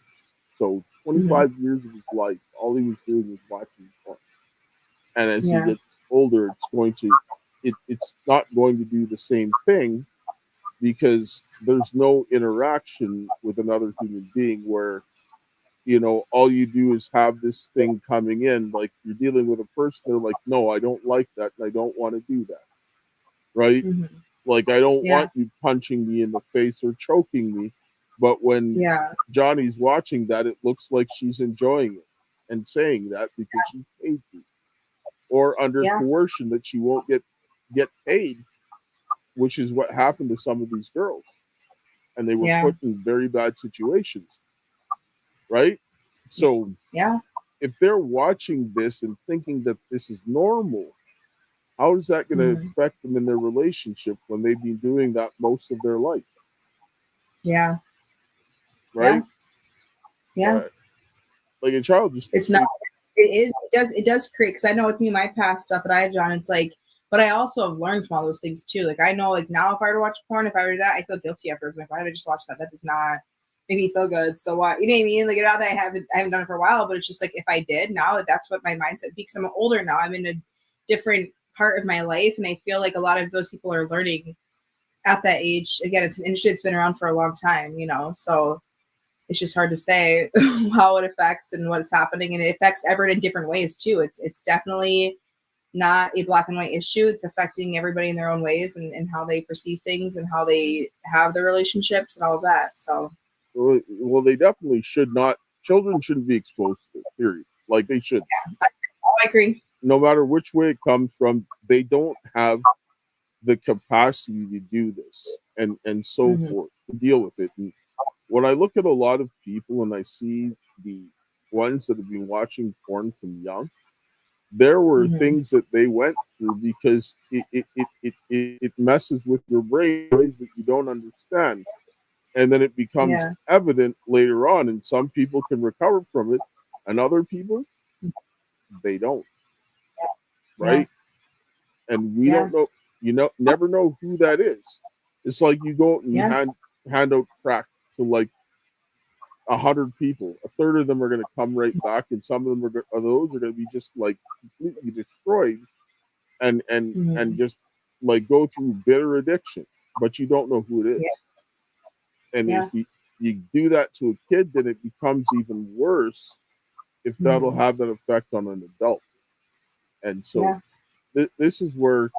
So 25 years of his life, all he was doing was watching porn. And as he gets older, it's not going to do the same thing, because there's no interaction with another human being where, you know, all you do is have this thing coming in, like you're dealing with a person, they're like, no, I don't like that, and I don't want to do that. right? Like, I don't Yeah. want you punching me in the face or choking me. But when Yeah. Johnny's watching that, it looks like she's enjoying it and saying that because she paid you, or under Yeah. coercion that she won't get paid, which is what happened to some of these girls, and they were Yeah. put in very bad situations, right? So Yeah. if they're watching this and thinking that this is normal, how is that going to affect them in their relationship when they've been doing that most of their life? Yeah. Right? Yeah. Like a child just It's not. It does create, because I know with me, my past stuff that I've done, it's like, but I also have learned from all those things too. Like, I know, like, now if I were to watch porn, if I were to that, I feel guilty afterwards. Like, why did I just watch that? That does not make me feel good. So what? You know what I mean? Like, now that I haven't done it for a while, but it's just like, if I did now, that's what my mindset, because I'm older now. I'm in a different part of my life, and I feel like a lot of those people are learning at that age. Again, it's an industry that's been around for a long time, you know, so it's just hard to say how it affects and what's happening, and it affects everyone in different ways too. It's definitely not a black and white issue. It's affecting everybody in their own ways, and how they perceive things and how they have their relationships and all of that. So, well, they definitely should not. Children shouldn't be exposed to this, period. Like, they should. I agree. No matter which way it comes from, they don't have the capacity to do this and so forth, to deal with it. And when I look at a lot of people and I see the ones that have been watching porn from young, there were things that they went through because it messes with your brain in ways that you don't understand. And then it becomes evident later on, and some people can recover from it, and other people, they don't. Right? And we don't know, never know who that is. It's like you go and you hand out crack to like 100 people. A third of them are going to come right back, and some of them are those are going to be just like completely destroyed, and just like go through bitter addiction. But you don't know who it is. And if you do that to a kid, then it becomes even worse if that'll have an effect on an adult. And so this is where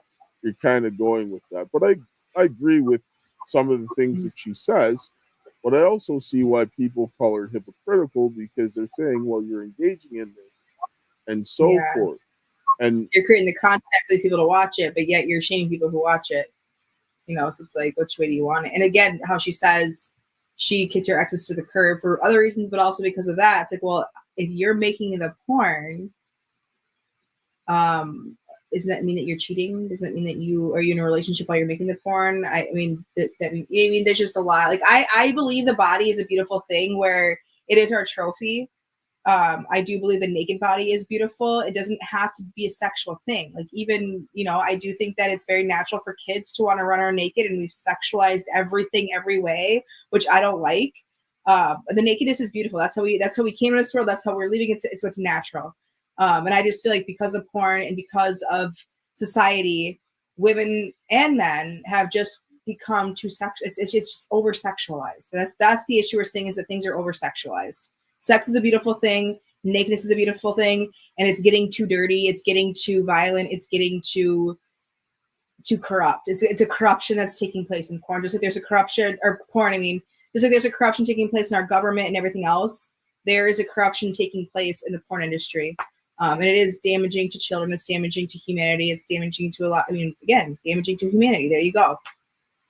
you're kind of going with that. But I agree with some of the things that she says, but I also see why people call her hypocritical, because they're saying, well, you're engaging in this and so forth. And you're creating the context for these people to watch it, but yet you're shaming people who watch it. You know, so it's like, which way do you want it? And again, how she says she kicked her exes to the curb for other reasons, but also because of that. It's like, well, if you're making the porn, doesn't that mean that you're cheating? Doesn't that mean that you are in a relationship while you're making the porn? I mean, there's just a lot. Like, I believe the body is a beautiful thing where it is our trophy. I do believe the naked body is beautiful. It doesn't have to be a sexual thing. Like, even, you know, I do think that it's very natural for kids to want to run around naked, and we've sexualized everything every way, which I don't like. The nakedness is beautiful. That's how we came into this world. That's how we're leaving. It's what's natural. And I just feel like because of porn and because of society, women and men have just become too sexual. It's just over sexualized. That's the issue we're seeing, is that things are over sexualized. Sex is a beautiful thing. Nakedness is a beautiful thing, and it's getting too dirty. It's getting too violent. It's getting too corrupt. It's a corruption that's taking place in porn. Just like there's a corruption, or porn, I mean, just like there's a corruption taking place in our government and everything else, there is a corruption taking place in the porn industry. And it is damaging to children. It's damaging to humanity. It's damaging to a lot. I mean, again, damaging to humanity. There you go.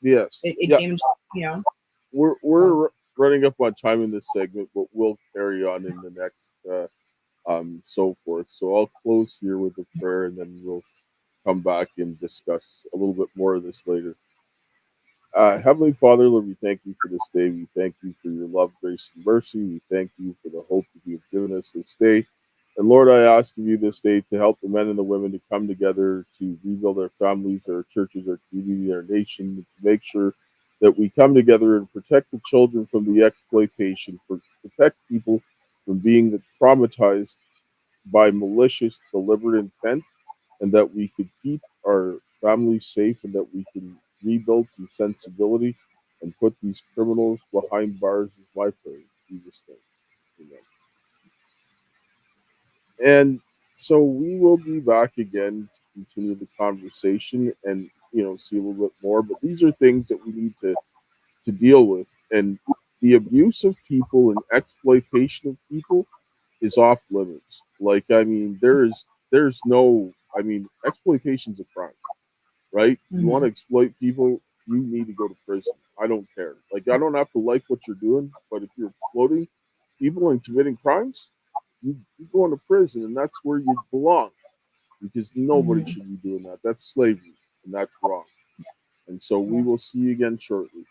Yes. It damages, you know. We're running up on time in this segment, but we'll carry on in the next so forth. So I'll close here with a prayer, and then we'll come back and discuss a little bit more of this later. Heavenly Father, Lord, we thank you for this day. We thank you for your love, grace, and mercy. We thank you for the hope that you have given us this day. And Lord, I ask of you this day to help the men and the women to come together to rebuild our families, our churches, our community, our nation, to make sure that we come together and protect the children from the exploitation, protect people from being traumatized by malicious, deliberate intent, and that we could keep our families safe, and that we can rebuild some sensibility and put these criminals behind bars is my prayer. In Jesus' name. Amen. And so we will be back again to continue the conversation. And see a little bit more. But these are things that we need to deal with. And the abuse of people and exploitation of people is off limits. Like, I mean, there's no, I mean, exploitation's a crime, right? You want to exploit people, you need to go to prison. I don't care. Like, I don't have to like what you're doing, but if you're exploiting people and committing crimes, you go into prison, and that's where you belong, because nobody should be doing that. That's slavery, and that's wrong. And so we will see you again shortly.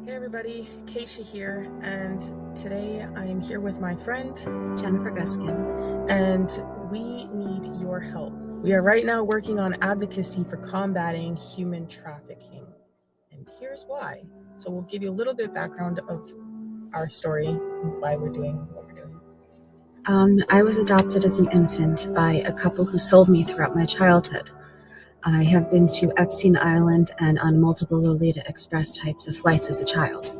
Hey everybody, Kaysha here, and today I am here with my friend Jennifer Guskin, and we need your help. We are right now working on advocacy for combating human trafficking, and here's why. So we'll give you a little bit of background of our story and why we're doing what we're doing. I was adopted as an infant by a couple who sold me throughout my childhood. I have been to Epstein Island and on multiple Lolita Express types of flights as a child.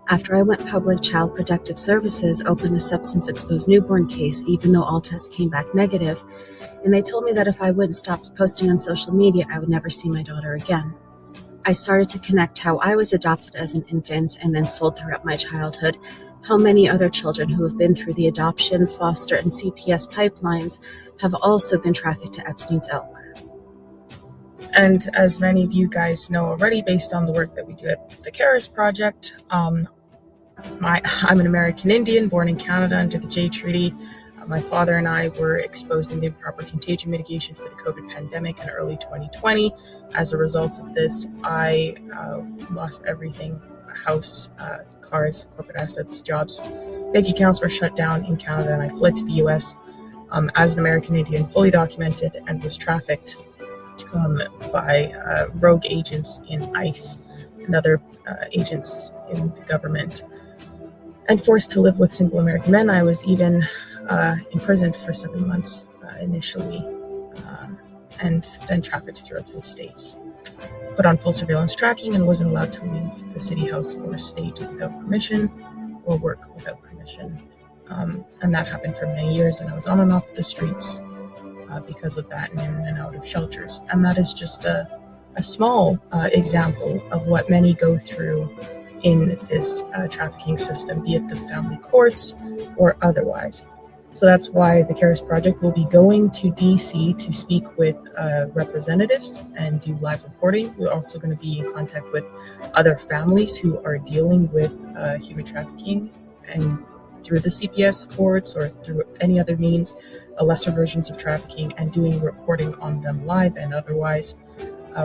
After I went public, Child Protective Services opened a substance-exposed newborn case, even though all tests came back negative, and they told me that if I wouldn't stop posting on social media, I would never see my daughter again. I started to connect how I was adopted as an infant and then sold throughout my childhood, how many other children who have been through the adoption, foster, and CPS pipelines have also been trafficked to Epstein's Elk. And as many of you guys know already, based on the work that we do at the Karis Project, I'm an American Indian born in Canada under the Jay Treaty. My father and I were exposed in the improper contagion mitigation for the COVID pandemic in early 2020. As a result of this, I lost everything: a house, cars, corporate assets, jobs. Bank accounts were shut down in Canada, and I fled to the US as an American Indian, fully documented, and was trafficked by rogue agents in ICE and other agents in the government, and forced to live with single American men. I was even imprisoned for 7 months initially, and then trafficked throughout the states. Put on full surveillance tracking and wasn't allowed to leave the city, house, or state without permission, or work without permission. And that happened for many years, and I was on and off the streets because of that, and in and out of shelters. And that is just a small example of what many go through in this trafficking system, be it the family courts or otherwise. So that's why the Karis Project will be going to DC to speak with representatives and do live reporting. We're also going to be in contact with other families who are dealing with human trafficking and through the CPS courts or through any other means, lesser versions of trafficking, and doing reporting on them live and otherwise.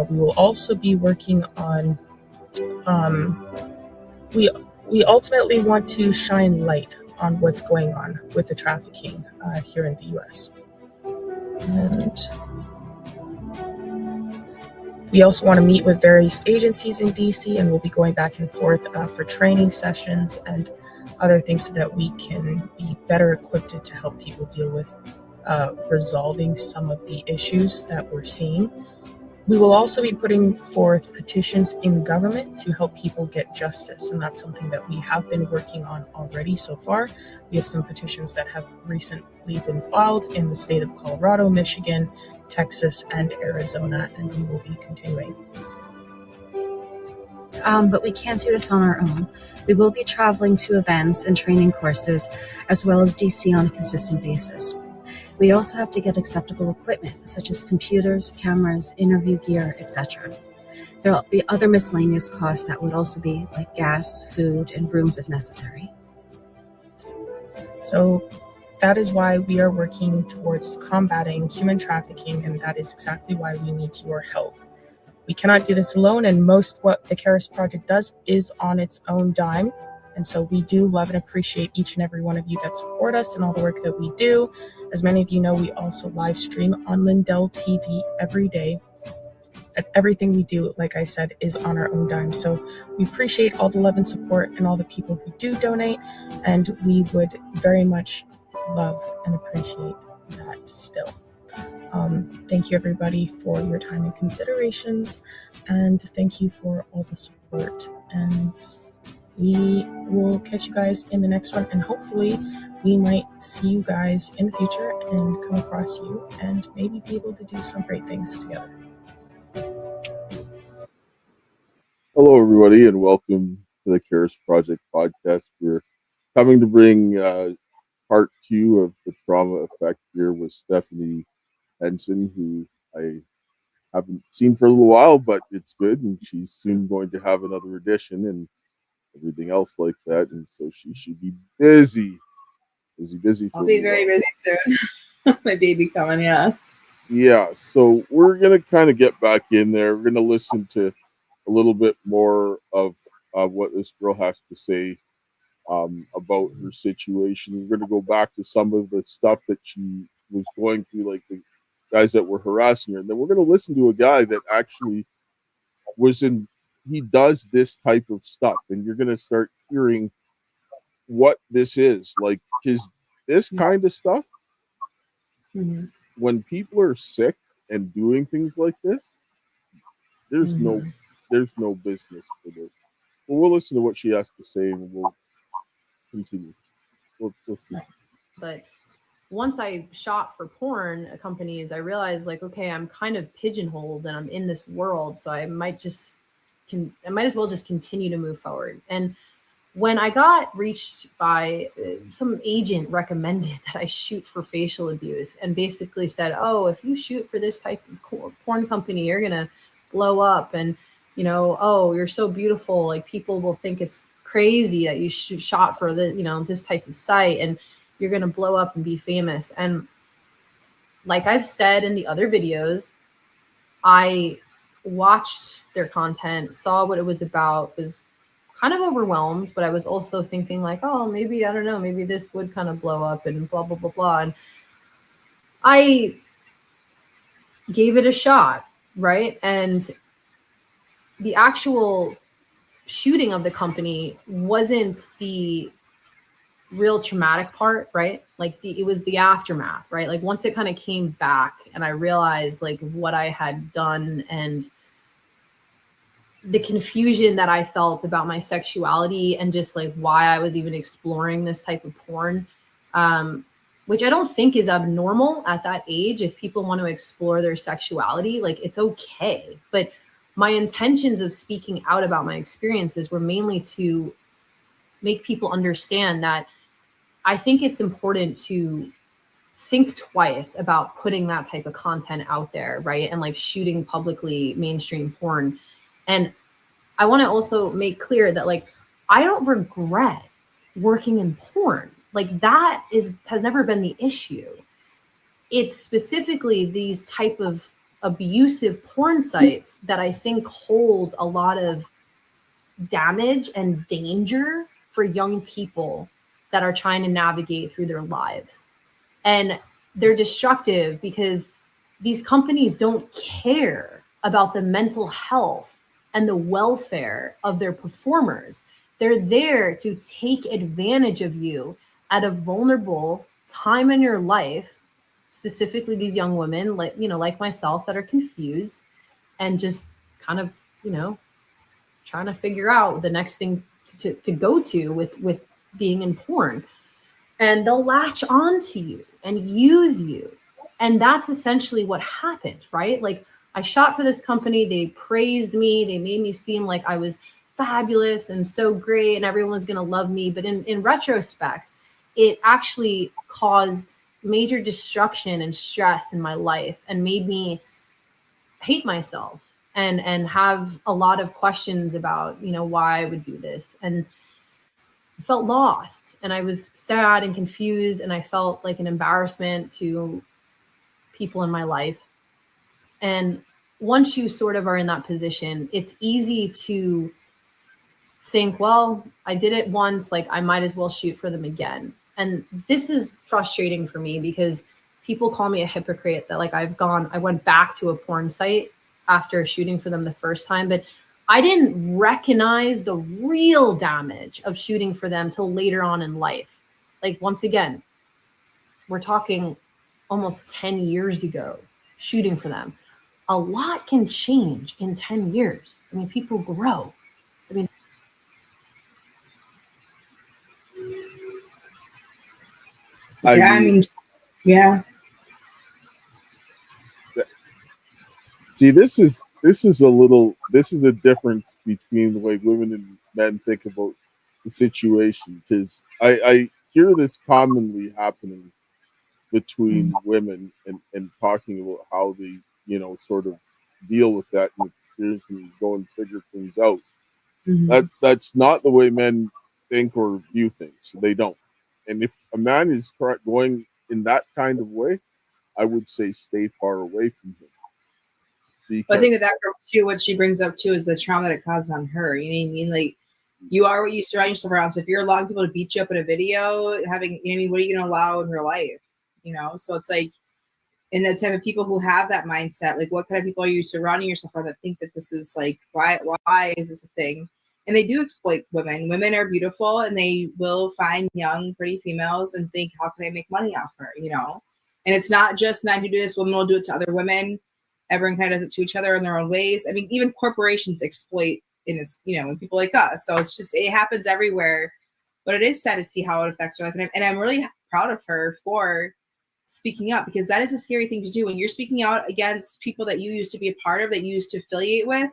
We will also be working on, we ultimately want to shine light on what's going on with the trafficking here in the US. And we also want to meet with various agencies in DC, and we'll be going back and forth for training sessions and other things so that we can be better equipped to help people deal with resolving some of the issues that we're seeing. We will also be putting forth petitions in government to help people get justice, and that's something that we have been working on already so far. We have some petitions that have recently been filed in the state of Colorado, Michigan, Texas, and Arizona, and we will be continuing. But we can't do this on our own. We will be traveling to events and training courses, as well as DC on a consistent basis. We also have to get acceptable equipment, such as computers, cameras, interview gear, etc. There will be other miscellaneous costs that would also be like gas, food, and rooms if necessary. So that is why we are working towards combating human trafficking, and that is exactly why we need your help. We cannot do this alone, and most what the Karis Project does is on its own dime. And so we do love and appreciate each and every one of you that support us and all the work that we do. As many of you know, we also live stream on Lindell TV every day. And everything we do, like I said, is on our own dime. So we appreciate all the love and support and all the people who do donate. And we would very much love and appreciate that still. Thank you, everybody, for your time and considerations. And thank you for all the support. And we will catch you guys in the next one, and hopefully we might see you guys in the future and come across you and maybe be able to do some great things together. Hello, everybody, and welcome to the Karis Project podcast. We're coming to bring part 2 of the trauma effect here with Stephanie Henson, who I haven't seen for a little while, but it's good, and she's soon going to have another edition and everything else like that, and so she should be busy for I'll be very busy soon. My baby coming, yeah. So we're gonna kind of get back in there. We're gonna listen to a little bit more of what this girl has to say about her situation. We're gonna go back to some of the stuff that she was going through, like the guys that were harassing her, and then we're gonna listen to a guy that actually he does this type of stuff, and you're going to start hearing what this is like, because this kind of stuff, when people are sick and doing things like this, there's no business for this. Well, we'll listen to what she has to say, and we'll continue. We'll see. But once I shot for porn companies, I realized, like, okay, I'm kind of pigeonholed and I'm in this world, so I might as well just continue to move forward. And when I got reached by some agent recommended that I shoot for facial abuse and basically said, oh, if you shoot for this type of porn company, you're going to blow up. And, oh, you're so beautiful. Like, people will think it's crazy that you shot for this type of site, and you're going to blow up and be famous. And like I've said in the other videos, I watched their content, saw what it was about, was kind of overwhelmed, but I was also thinking like, oh, maybe, I don't know, maybe this would kind of blow up and blah, blah, blah, blah. And I gave it a shot, right? And the actual shooting of the company wasn't the real traumatic part, right? Like it was the aftermath, right? Like once it kind of came back and I realized like what I had done and the confusion that I felt about my sexuality and just like why I was even exploring this type of porn, which I don't think is abnormal at that age. If people want to explore their sexuality, like it's okay. But my intentions of speaking out about my experiences were mainly to make people understand that I think it's important to think twice about putting that type of content out there, right? And like shooting publicly mainstream porn. And I want to also make clear that like, I don't regret working in porn. Like that has never been the issue. It's specifically these type of abusive porn sites that I think hold a lot of damage and danger for young people that are trying to navigate through their lives. And they're destructive because these companies don't care about the mental health and the welfare of their performers. They're there to take advantage of you at a vulnerable time in your life, specifically these young women, like, you know, like myself, that are confused and just kind of, you know, trying to figure out the next thing to go to with being in porn. And they'll latch on to you and use you. And that's essentially what happened, right? Like, I shot for this company, they praised me, they made me seem like I was fabulous and so great and everyone was going to love me. But in retrospect, it actually caused major destruction and stress in my life and made me hate myself and have a lot of questions about, you know, why I would do this. And I felt lost and I was sad and confused, and I felt like an embarrassment to people in my life. And once you sort of are in that position, it's easy to think, well, I did it once, like I might as well shoot for them again. And this is frustrating for me because people call me a hypocrite, that like I went back to a porn site after shooting for them the first time, but I didn't recognize the real damage of shooting for them till later on in life. Like, once again, we're talking almost 10 years ago, shooting for them. A lot can change in 10 years. I mean, people grow. I mean, Yeah. See, this is a difference between the way women and men think about the situation, because I hear this commonly happening between women and talking about how they, you know, sort of deal with that and experiencing and go and figure things out. That's not the way men think or view things. They don't. And if a man is going in that kind of way, I would say stay far away from him. But I think that girl too, what she brings up too, is the trauma that it caused on her. You know what I mean? Like, you are what you surround yourself around. So if you're allowing people to beat you up in a video, having, you know what I mean, what are you going to allow in her life? You know, so it's like, in the type of people who have that mindset, like, what kind of people are you surrounding yourself around that think that this is like, why is this a thing? And they do exploit women. Women are beautiful, and they will find young, pretty females and think, how can I make money off her? You know, and it's not just men who do this. Women will do it to other women. Everyone kind of does it to each other in their own ways. I mean, even corporations exploit in this, you know, and people like us. So it's just, it happens everywhere. But it is sad to see how it affects her life. And I'm really proud of her for speaking up, because that is a scary thing to do. When you're speaking out against people that you used to be a part of, that you used to affiliate with,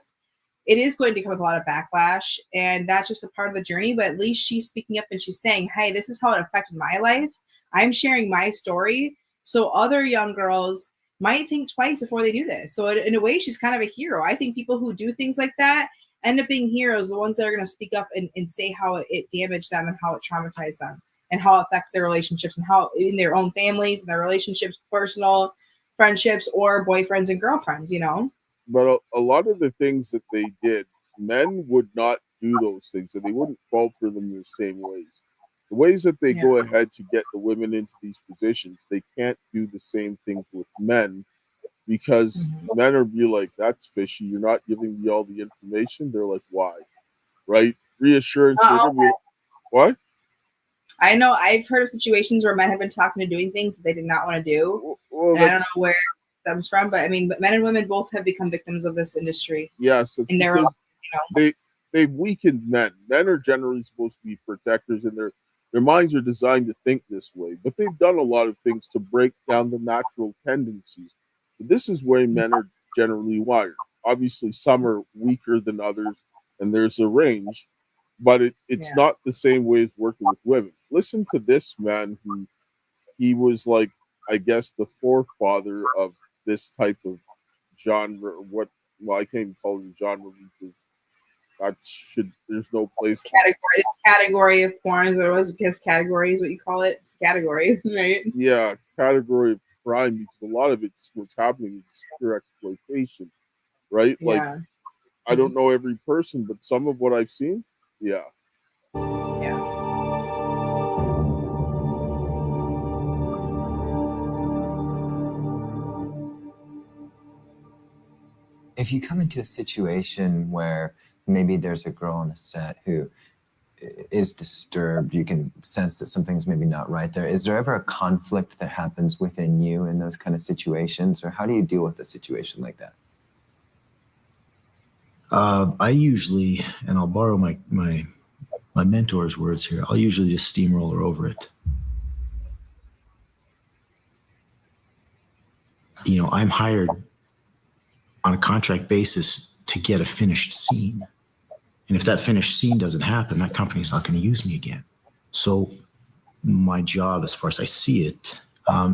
it is going to come with a lot of backlash. And that's just a part of the journey. But at least she's speaking up and she's saying, hey, this is how it affected my life. I'm sharing my story, so other young girls might think twice before they do this. So in a way, she's kind of a hero. I think people who do things like that end up being heroes, the ones that are going to speak up and say how it damaged them and how it traumatized them and how it affects their relationships and how in their own families and their relationships, personal friendships, or boyfriends and girlfriends, you know? But a lot of the things that they did, men would not do those things, and they wouldn't fall for them in the same ways. The ways that they go ahead to get the women into these positions, they can't do the same things with men, because men are be like, that's fishy. You're not giving me all the information. They're like, why? Right? Reassurance. What? I know I've heard of situations where men have been talking to doing things that they did not want to do. Well, and I don't know where it comes from, but I mean, men and women both have become victims of this industry. Yes, in their own, you know. They've weakened men. Men are generally supposed to be protectors, and their minds are designed to think this way. But they've done a lot of things to break down the natural tendencies. But this is where men are generally wired. Obviously, some are weaker than others, and there's a range. But it's not the same way as working with women. Listen to this man who he was like, I guess, the forefather of this type of genre. I can't even call it a genre because there's no place. This category of porn is what it was, because category is what you call it. It's a category, right? Yeah, category of crime, because a lot of it's what's happening is pure exploitation, right? Yeah. Like, I don't know every person, but some of what I've seen, yeah. Yeah. If you come into a situation where maybe there's a girl on a set who is disturbed, you can sense that something's maybe not right there. Is there ever a conflict that happens within you in those kind of situations, or how do you deal with a situation like that? I usually, and I'll borrow my mentor's words here, I'll usually just steamroller over it. You know, I'm hired on a contract basis to get a finished scene. And if that finished scene doesn't happen, that company's not going to use me again. So my job, as far as I see it,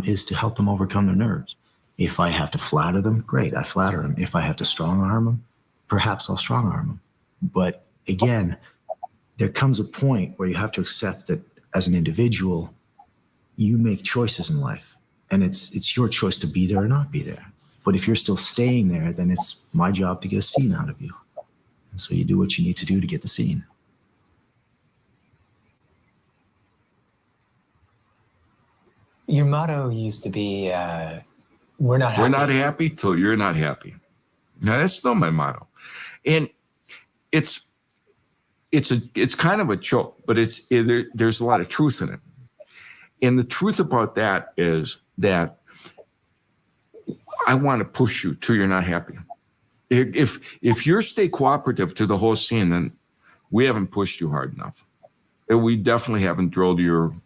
is to help them overcome their nerves. If I have to flatter them, great, I flatter them. If I have to strong arm them, perhaps I'll strong arm them. But again, there comes a point where you have to accept that as an individual, you make choices in life, and it's your choice to be there or not be there. But if you're still staying there, then it's my job to get a scene out of you. And so you do what you need to do to get the scene. Your motto used to be, we're not happy. We're not happy till you're not happy. Now, that's still my motto. And it's kind of a joke, but there's a lot of truth in it. And the truth about that is that I want to push you till you're not happy. If you stay cooperative to the whole scene, then we haven't pushed you hard enough. And we definitely haven't drilled you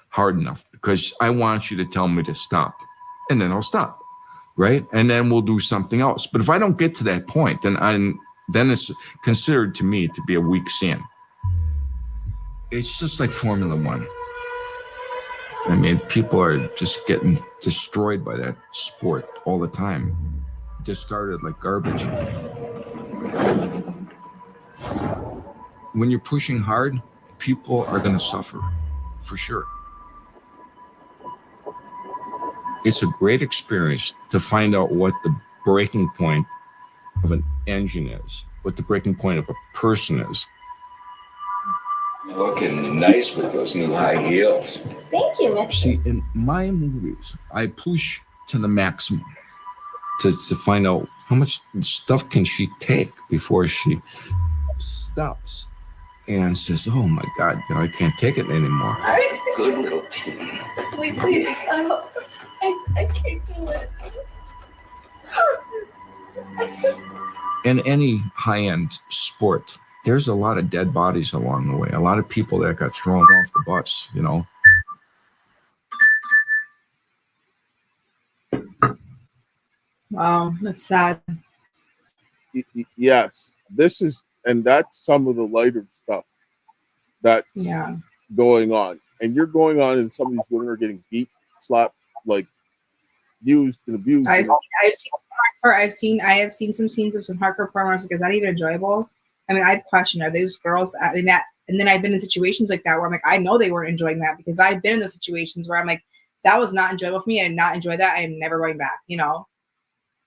hard enough, because I want you to tell me to stop, and then I'll stop, right? And then we'll do something else. But if I don't get to that point, then it's considered to me to be a weak scene. It's just like Formula One. I mean, people are just getting destroyed by that sport all the time, discarded like garbage. When you're pushing hard, people are going to suffer, for sure. It's a great experience to find out what the breaking point of an engine is, what the breaking point of a person is. Looking nice with those new high heels. Thank you, Miss. See, in my movies, I push to the maximum to find out how much stuff can she take before she stops and says, oh my God, I can't take it anymore. Good little team. Wait, please. I can't do it. In any high-end sport, there's a lot of dead bodies along the way. A lot of people that got thrown off the bus, you know. Wow, that's sad. Yes, and that's some of the lighter stuff that's going on. And you're going on, and some of these women are getting beat, slapped, like used and abused. I have seen some scenes of some hardcore porn. Is that even enjoyable? I mean, I've questioned, are those girls in that? And then I've been in situations like that where I'm like, I know they weren't enjoying that, because I've been in those situations where I'm like, that was not enjoyable for me. I did not enjoy that. I am never going back, you know?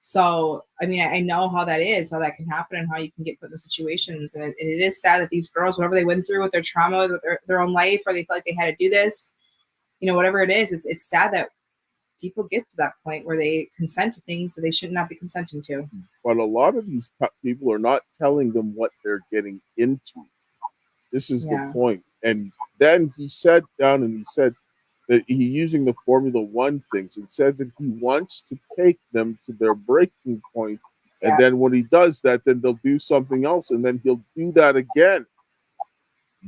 So, I mean, I know how that is, how that can happen, and how you can get put in those situations. And it is sad that these girls, whatever they went through with their trauma, with their own life, or they feel like they had to do this, you know, whatever it is, it's sad that people get to that point where they consent to things that they should not be consenting to. But a lot of these people are not telling them what they're getting into. This is the point. And then he sat down and he said that he's using the Formula One things, and said that he wants to take them to their breaking point. And then when he does that, then they'll do something else, and then he'll do that again.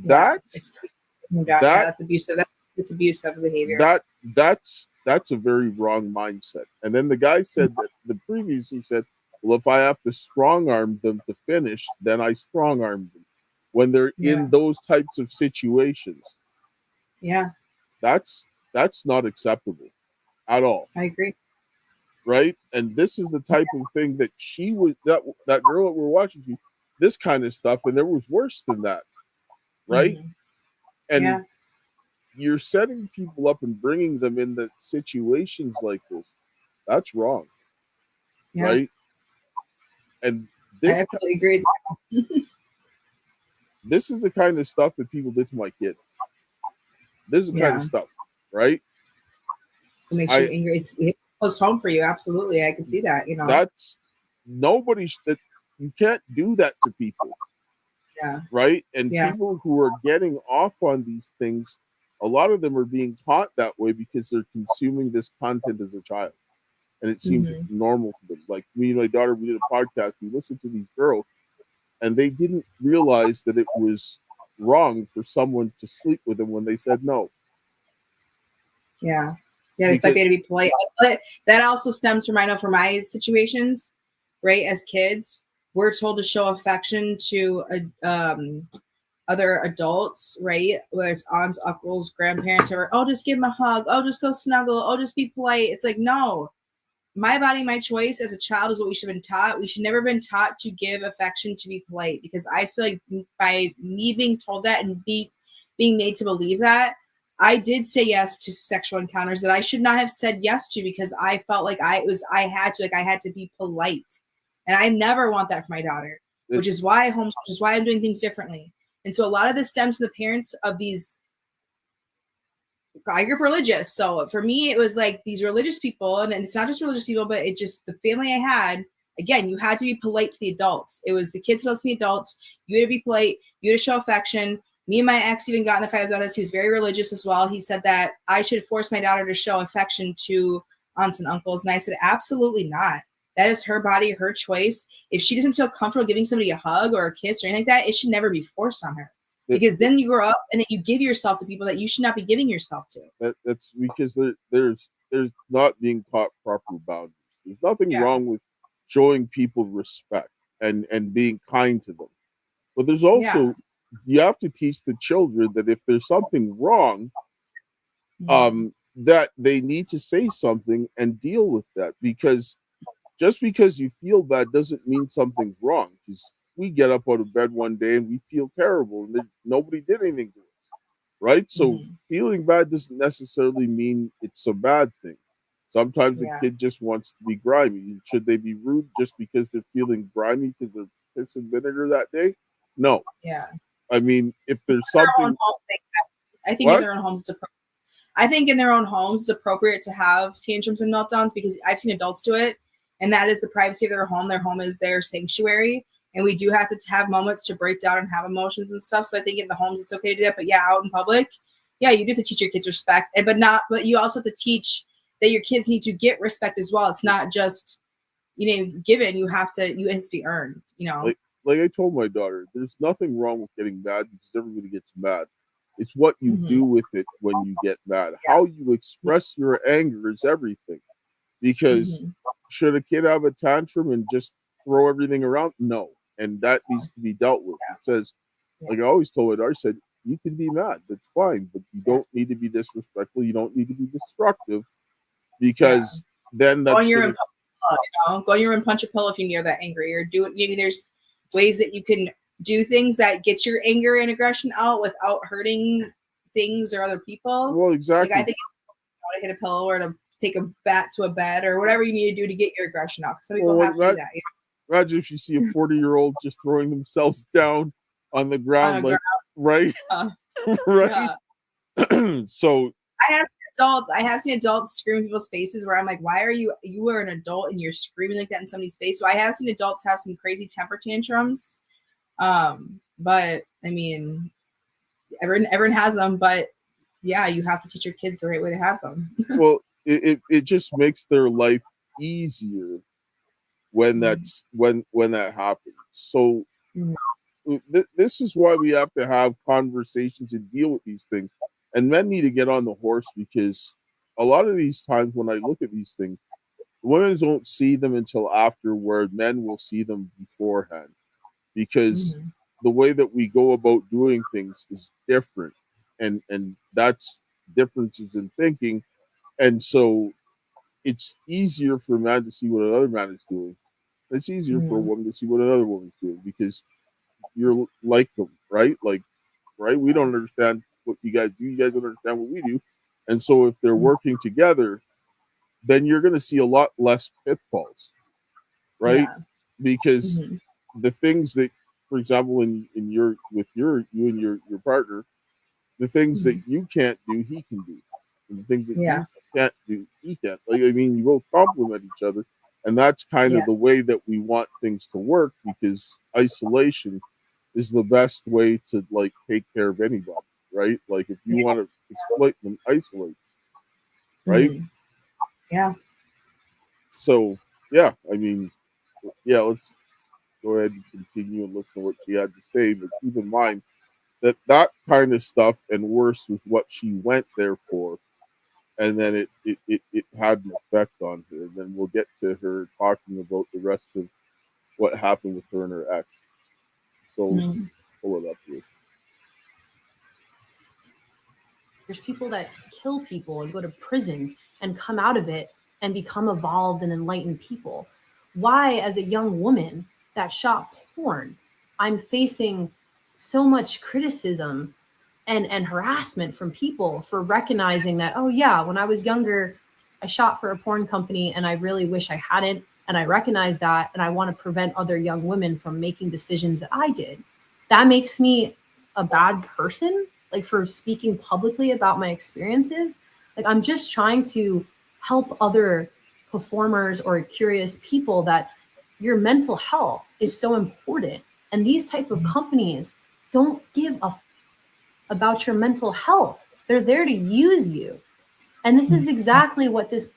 That's abusive. It's abusive behavior. That's a very wrong mindset. And then the guy said that previously said, well, if I have to strong arm them to finish, then I strong arm them when they're in those types of situations. Yeah. That's not acceptable at all. I agree. Right? And this is the type of thing that that girl that we're watching, this kind of stuff, and there was worse than that, right? And Yeah. you're setting people up and bringing them into situations like this. That's wrong, Yeah. right? And I this absolutely agree. this is the kind of stuff that people did to my kid. This is the kind of Yeah. stuff, right? So makes you angry. It's close home for you. Absolutely, I can see that. You know. That's that you can't do that to people. Yeah. Right? And Yeah. people who are getting off on these things, a lot of them are being taught that way because they're consuming this content as a child. And it seems normal to them. Like me and my daughter, we did a podcast, we listened to these girls, and they didn't realize that it was wrong for someone to sleep with them when they said no. Yeah. Yeah, it's like they had to be polite. But that also stems from, I know from my situations, right? As kids, we're told to show affection to other adults, right? Whether it's aunts, uncles, grandparents, or, oh, just give them a hug. Oh, just go snuggle. Oh, just be polite. It's like, no. My body, my choice as a child is what we should have been taught. We should never have been taught to give affection, to be polite, because I feel like by me being told that and being made to believe that, I did say yes to sexual encounters that I should not have said yes to, because I felt like I had to be polite. And I never want that for my daughter, which is why I'm doing things differently. And so a lot of this stems from the parents of these. I grew up religious. So for me, it was like these religious people, and it's not just religious people, but it just, the family I had, again, you had to be polite to the adults. It was the kids who listened to the adults. You had to be polite. You had to show affection. Me and my ex even got in a fight about this. He was very religious as well. He said that I should force my daughter to show affection to aunts and uncles. And I said, absolutely not. That is her body, her choice. If she doesn't feel comfortable giving somebody a hug or a kiss or anything like that, it should never be forced on her. Because then you grow up and then you give yourself to people that you should not be giving yourself to. That's because there's not being taught proper boundaries. There's nothing wrong with showing people respect and being kind to them. But there's also, you have to teach the children that if there's something wrong, that they need to say something and deal with that. Because just because you feel bad doesn't mean something's wrong. Because we get up out of bed one day and we feel terrible and nobody did anything to us, right? So feeling bad doesn't necessarily mean it's a bad thing. Sometimes the kid just wants to be grimy. Should they be rude just because they're feeling grimy because they're pissing vinegar that day? No. Yeah. I mean, if there's something, I think in their own homes, I think in their own homes it's appropriate to have tantrums and meltdowns, because I've seen adults do it, and that is the privacy of their home. Their home is their sanctuary. And we do have to have moments to break down and have emotions and stuff. So I think in the homes it's okay to do that. But out in public, you do have to teach your kids respect. But you also have to teach that your kids need to get respect as well. It's not just, given. It has to be earned, Like I told my daughter, there's nothing wrong with getting mad, because everybody gets mad. It's what you do with it when you get mad. How you express your anger is everything. Because should a kid have a tantrum and just throw everything around? No. And that needs to be dealt with. It says, like I always told my daughter, I said, you can be mad. That's fine. But you don't need to be disrespectful. You don't need to be destructive, because then that's go in your room, go in your room, punch a pillow if you're that angry, or do it. Maybe there's ways that you can do things that get your anger and aggression out without hurting things or other people. Well, exactly. Like I think it's to hit a pillow or to take a bat to a bed or whatever you need to do to get your aggression out. Some people have to do that. Imagine if you see a 40-year-old just throwing themselves down on the ground, right? Right. So I have seen adults scream in people's faces where I'm like, why are you are an adult and you're screaming like that in somebody's face? So I have seen adults have some crazy temper tantrums. But I mean, everyone has them, but you have to teach your kids the right way to have them. Well, it just makes their life easier when that's when that happens. So this is why we have to have conversations and deal with these things. And men need to get on the horse, because a lot of these times when I look at these things, women don't see them until after, where men will see them beforehand, because the way that we go about doing things is different, and that's differences in thinking. And so it's easier for a man to see what another man is doing. It's easier for a woman to see what another woman's doing, because you're like them, right? Like, right? We don't understand what you guys do. You guys don't understand what we do. And so if they're working together, then you're going to see a lot less pitfalls, right? Yeah. Because Mhm. the things that, for example, in your with you and your partner, the things that you can't do, he can do, and the things that Yeah. you can't do, he can't. Like, I mean, you both complement each other, and that's kind of Yeah. the way that we want things to work, because isolation is the best way to like take care of anybody, right? Like, if you want to exploit them, isolate, right? Mhm. Yeah. So yeah, I mean, yeah, let's go ahead and continue and listen to what she had to say, but keep in mind that that kind of stuff and worse was what she went there for, and then it had an effect on her. And then we'll get to her talking about the rest of what happened with her and her ex. So let's Mhm. pull it up here. There's people that kill people and go to prison and come out of it and become evolved and enlightened people. Why, as a young woman that shot porn, I'm facing so much criticism and harassment from people for recognizing that, oh yeah, when I was younger, I shot for a porn company and I really wish I hadn't. And I recognize that, and I want to prevent other young women from making decisions that I did. That makes me a bad person, like for speaking publicly about my experiences. Like, I'm just trying to help other performers or curious people that your mental health is so important. And these type of companies don't give a about your mental health. They're there to use you. And this is exactly what this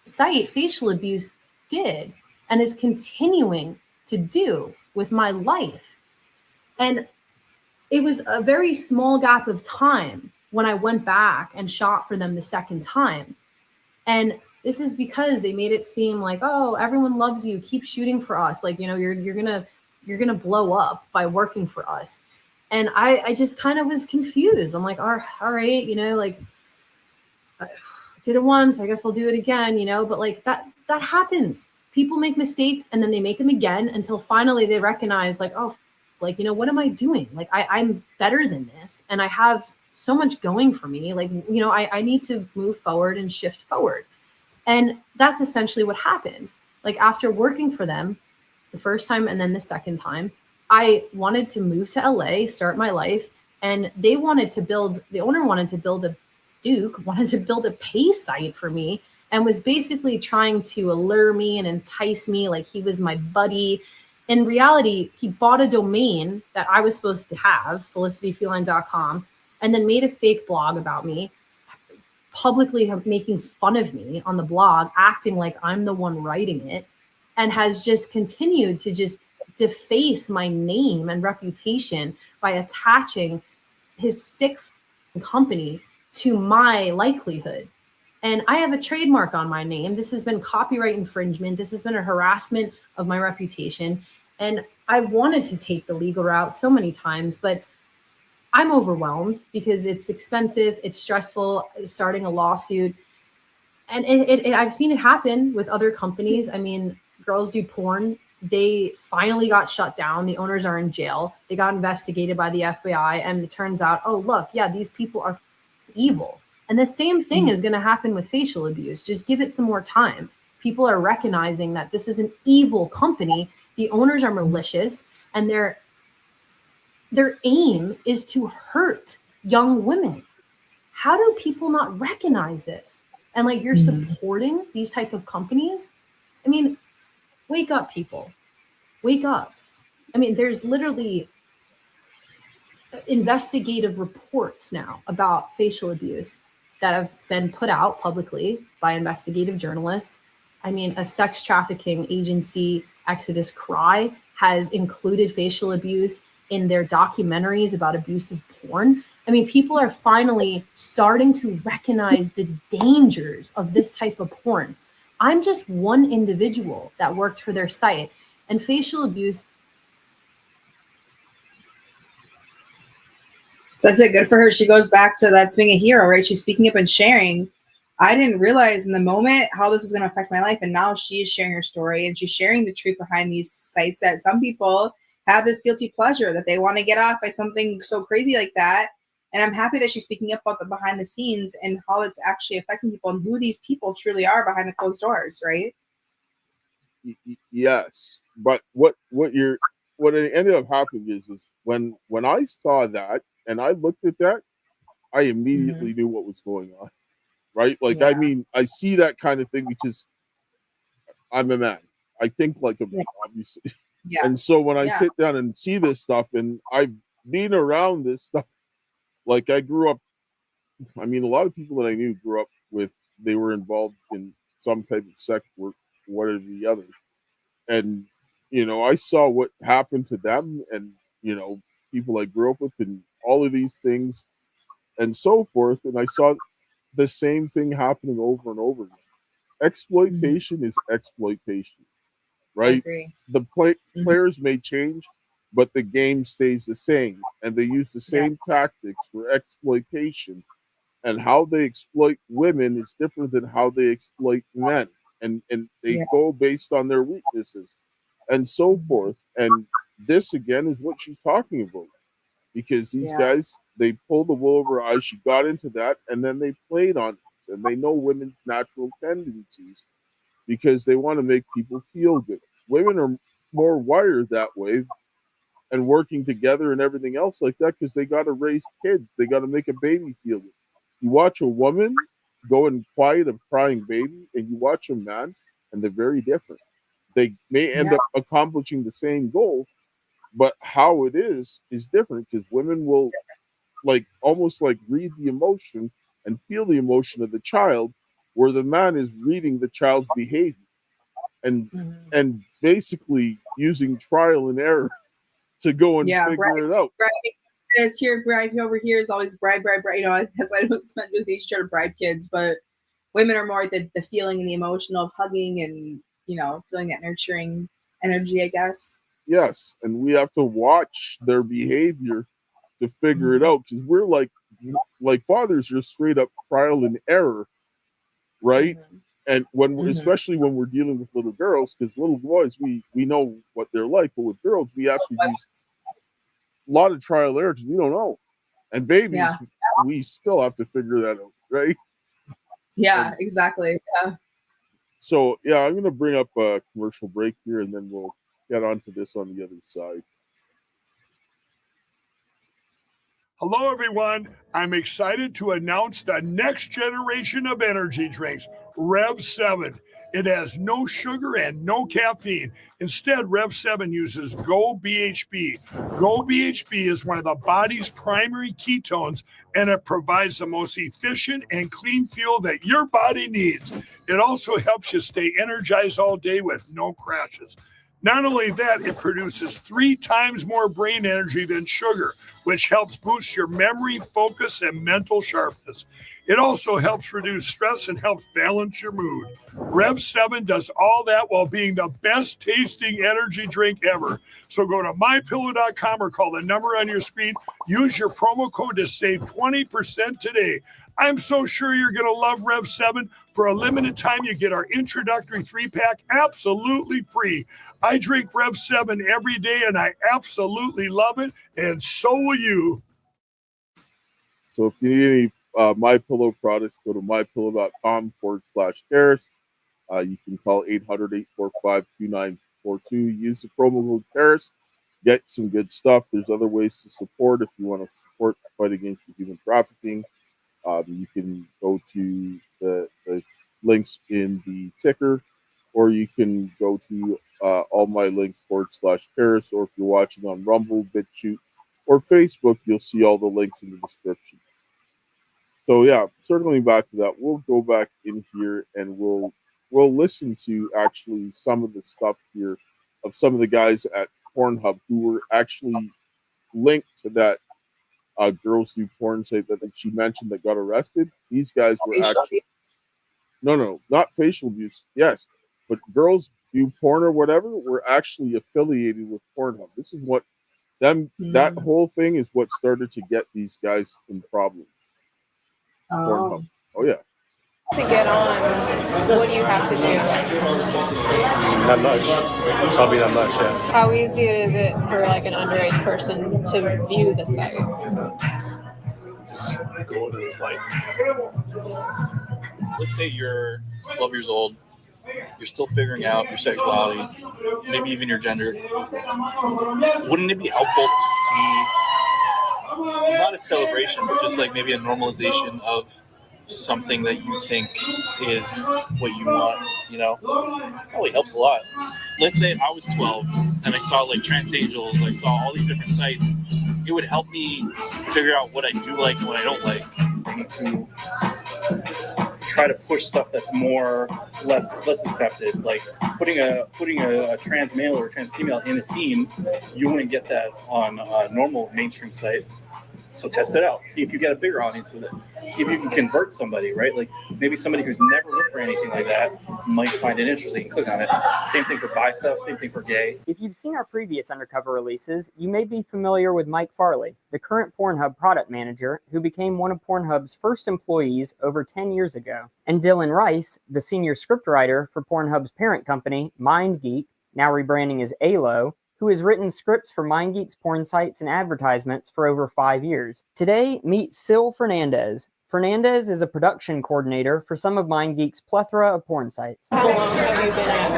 site, Facial Abuse, did and is continuing to do with my life. And it was a very small gap of time when I went back and shot for them the second time. And this is because they made it seem like, oh, everyone loves you, keep shooting for us. Like, you know, you're gonna blow up by working for us. And I just kind of was confused. I'm like, all right, you know, like I did it once, I guess I'll do it again, you know, but like that happens. People make mistakes and then they make them again until finally they recognize like, oh, like, you know, what am I doing? Like I'm better than this and I have so much going for me. Like, you know, I need to move forward and shift forward. And that's essentially what happened. Like after working for them the first time and then the second time, I wanted to move to LA, start my life. And the owner wanted to build a pay site for me and was basically trying to allure me and entice me like he was my buddy. In reality, he bought a domain that I was supposed to have, felicityfeline.com, and then made a fake blog about me, publicly making fun of me on the blog, acting like I'm the one writing it, and has just continued to just deface my name and reputation by attaching his sick company to my likelihood. And I have a trademark on my name. This has been copyright infringement. This has been a harassment of my reputation. And I've wanted to take the legal route so many times, but I'm overwhelmed because it's expensive, it's stressful, starting a lawsuit. And I've seen it happen with other companies. I mean, Girls Do Porn, they finally got shut down. The owners are in jail. They got investigated by the FBI. And it turns out, oh, look, yeah, these people are evil. And the same thing is going to happen with Facial Abuse. Just give it some more time. People are recognizing that this is an evil company. The owners are malicious, and their aim is to hurt young women. How do people not recognize this? And like, you're supporting these type of companies? I mean, wake up, people. Wake up. I mean, there's literally investigative reports now about facial abuse that have been put out publicly by investigative journalists. I mean, a sex trafficking agency, Exodus Cry, has included facial abuse in their documentaries about abusive porn. I mean, people are finally starting to recognize the dangers of this type of porn. I'm just one individual that worked for their site, and facial abuse. So that's it. Good for her. She goes back to that's being a hero, right? She's speaking up and sharing. I didn't realize in the moment how this is going to affect my life. And now she is sharing her story and she's sharing the truth behind these sites that some people have this guilty pleasure that they want to get off by something so crazy like that. And I'm happy that she's speaking up about the behind the scenes and how it's actually affecting people and who these people truly are behind the closed doors, right? Yes, but what ended up happening is when I saw that and I looked at that, I immediately knew what was going on, right? Like, I mean, I see that kind of thing because I'm a man. I think like a man, obviously. Yeah. And so when I sit down and see this stuff, and I've been around this stuff, like I grew up, I mean, a lot of people that I knew grew up with, they were involved in some type of sex work, one or the other. And, you know, I saw what happened to them and, you know, people I grew up with and all of these things and so forth. And I saw the same thing happening over and over again. Exploitation is exploitation, right? I agree. The players may change, but the game stays the same. And they use the same tactics for exploitation. And how they exploit women is different than how they exploit men. And they go based on their weaknesses and so forth. And this again is what she's talking about. Because these guys, they pulled the wool over her eyes. She got into that, and then they played on it. And they know women's natural tendencies because they want to make people feel good. Women are more wired that way and working together and everything else like that because they got to raise kids. They got to make a baby feel good. You watch a woman go and quiet a crying baby, and you watch a man, and they're very different. They may end up accomplishing the same goal, but how it is different because women will like almost like read the emotion and feel the emotion of the child, where the man is reading the child's behavior and basically using trial and error to go and figure it out. This here, bribe over here is always bribe. You know, because I don't spend just each trying to bribe kids, but women are more the feeling and the emotional of hugging and, you know, feeling that nurturing energy, I guess. Yes, and we have to watch their behavior to figure it out because we're like fathers are straight up trial and error, right? And when especially when we're dealing with little girls, because little boys we know what they're like, but with girls we have to use a lot of trial and error because we don't know. And babies, we still have to figure that out, right? Yeah, exactly. Yeah. So yeah, I'm gonna bring up a commercial break here, and then we'll get onto this on the other side. Hello, everyone. I'm excited to announce the next generation of energy drinks, Rev 7. It has no sugar and no caffeine. Instead, Rev 7 uses Go BHB. Go BHB is one of the body's primary ketones, and it provides the most efficient and clean fuel that your body needs. It also helps you stay energized all day with no crashes. Not only that, it produces 3 times more brain energy than sugar, which helps boost your memory, focus, and mental sharpness. It also helps reduce stress and helps balance your mood. Rev 7 does all that while being the best tasting energy drink ever. So go to MyPillow.com or call the number on your screen. Use your promo code to save 20% today. I'm so sure you're going to love Rev 7. For a limited time, you get our introductory 3-pack absolutely free. I drink Rev 7 every day, and I absolutely love it, and so will you. So if you need any MyPillow products, go to mypillow.com/Karis. You can call 800-845-2942. Use the promo code Karis. Get some good stuff. There's other ways to support if you want to support the fight against human trafficking. You can go to the links in the ticker, or you can go to all my links /Karis, or if you're watching on Rumble, BitChute, or Facebook, you'll see all the links in the description. So yeah, circling back to that, we'll go back in here and we'll listen to actually some of the stuff here of some of the guys at Pornhub who were actually linked to that Girls Do Porn site that she mentioned that got arrested. These guys were actually no, not facial abuse. Yes, but Girls Do Porn or whatever were actually affiliated with Pornhub. This is what that whole thing is what started to get these guys in problems. Pornhub. Oh yeah. To get on, what do you have to do? Not much. Probably not much, yeah. How easy is it for like an underage person to view the site? Go to the site. Let's say you're 12 years old, you're still figuring out your sexuality, maybe even your gender. Wouldn't it be helpful to see, not a celebration, but just like maybe a normalization of something that you think is what you want, Probably helps a lot. Let's say I was 12 and I saw like trans angels, I saw all these different sites. It would help me figure out what I do like and what I don't like. To try to push stuff that's less accepted, like putting a trans male or a trans female in a scene. You wouldn't get that on a normal mainstream site. So test it out. See if you get a bigger audience with it. See if you can convert somebody, right? Like maybe somebody who's never looked for anything like that might find it interesting and click on it. Same thing for bi stuff, same thing for gay. If you've seen our previous Undercover releases, you may be familiar with Mike Farley, the current Pornhub product manager who became one of Pornhub's first employees over 10 years ago, and Dylan Rice, the senior scriptwriter for Pornhub's parent company, MindGeek, now rebranding as ALO, who has written scripts for MindGeek's porn sites and advertisements for over 5 years. Today, meet Sil Fernandez. Fernandez is a production coordinator for some of MindGeek's plethora of porn sites. How long have you been at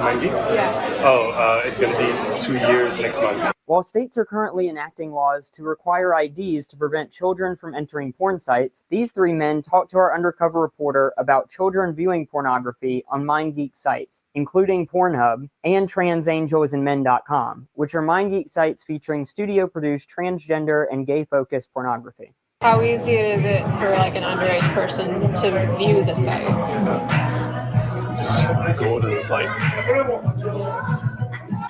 MindGeek? Yeah. It's going to be 2 years next month. While states are currently enacting laws to require IDs to prevent children from entering porn sites, these three men talked to our undercover reporter about children viewing pornography on MindGeek sites, including Pornhub and transangelsanmen.com, which are MindGeek sites featuring studio-produced transgender and gay-focused pornography. How easy is it for like an underage person to view the site? Go to the site.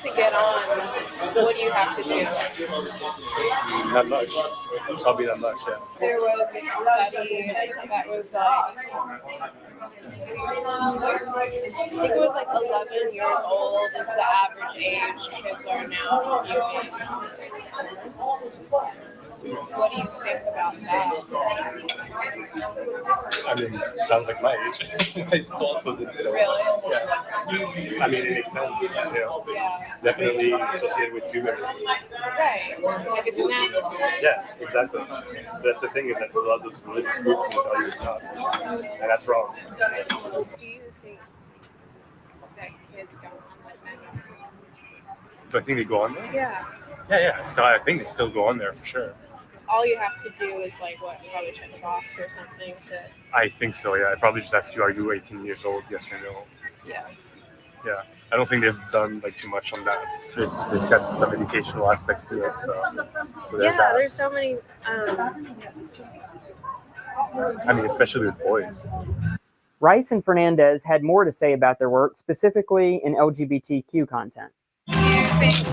To get on, what do you have to do? Not much. Probably not much, yeah. There was a study that was like, I think it was like 11 years old is the average age kids are now viewing. What do you think about that? I mean, sounds like my age. I also did so. Really? Yeah. I mean, it makes sense. Yeah. Definitely associated with puberty. Right. Like it's natural. Yeah, exactly. That's the thing is that a lot of those religious groups will tell you it's not, and that's wrong. Do you think that kids go on with men? Do I think they go on there? Yeah. Yeah. So I think they still go on there for sure. All you have to do is like probably check a box or something to. I think so. Yeah. I probably just ask you, are you 18 years old? Yes or no. Yeah. Yeah. I don't think they've done like too much on that. It's got some educational aspects to it. So there's that. There's so many. I mean, especially with boys. Rice and Fernandez had more to say about their work, specifically in LGBTQ content. Do you think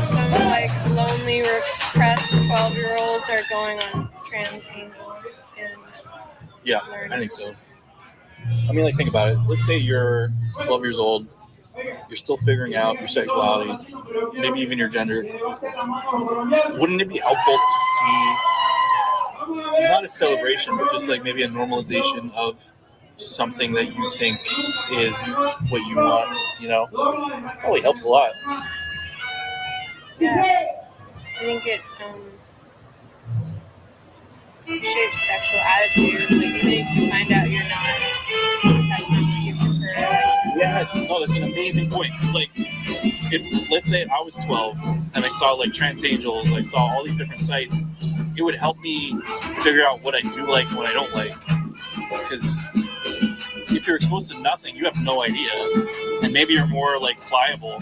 some like lonely, repressed 12-year-olds are going on trans angels and learning? I think so. I mean, like, think about it. Let's say you're 12 years old, you're still figuring out your sexuality, maybe even your gender. Wouldn't it be helpful to see, not a celebration, but just like maybe a normalization of something that you think is what you want, Probably helps a lot. Yeah. I think it shapes sexual attitude. Like even if you find out you're not, that's not what you prefer. Yeah, that's an amazing point. Because like, if let's say I was 12 and I saw like trans angels, I saw all these different sites, it would help me figure out what I do like and what I don't like. Because if you're exposed to nothing, you have no idea, and maybe you're more like pliable.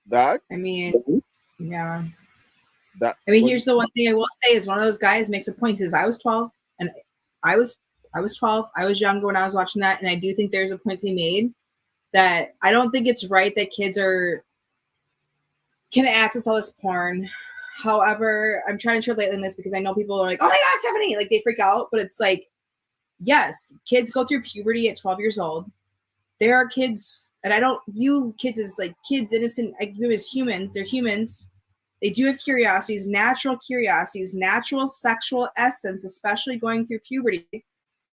That? I mean, yeah. That. I mean, here's the one thing I will say is one of those guys makes a point. Is I was 12 and I was 12. I was younger when I was watching that, and I do think there's a point to be made that I don't think it's right that kids can access all this porn. However, I'm trying to tread lightly in this because I know people are like, "Oh my God, Stephanie!" Like they freak out, but it's like, yes, kids go through puberty at 12 years old. There are kids and I don't view kids as like kids, innocent. I view them as humans. They're humans. They do have curiosities, natural sexual essence, especially going through puberty.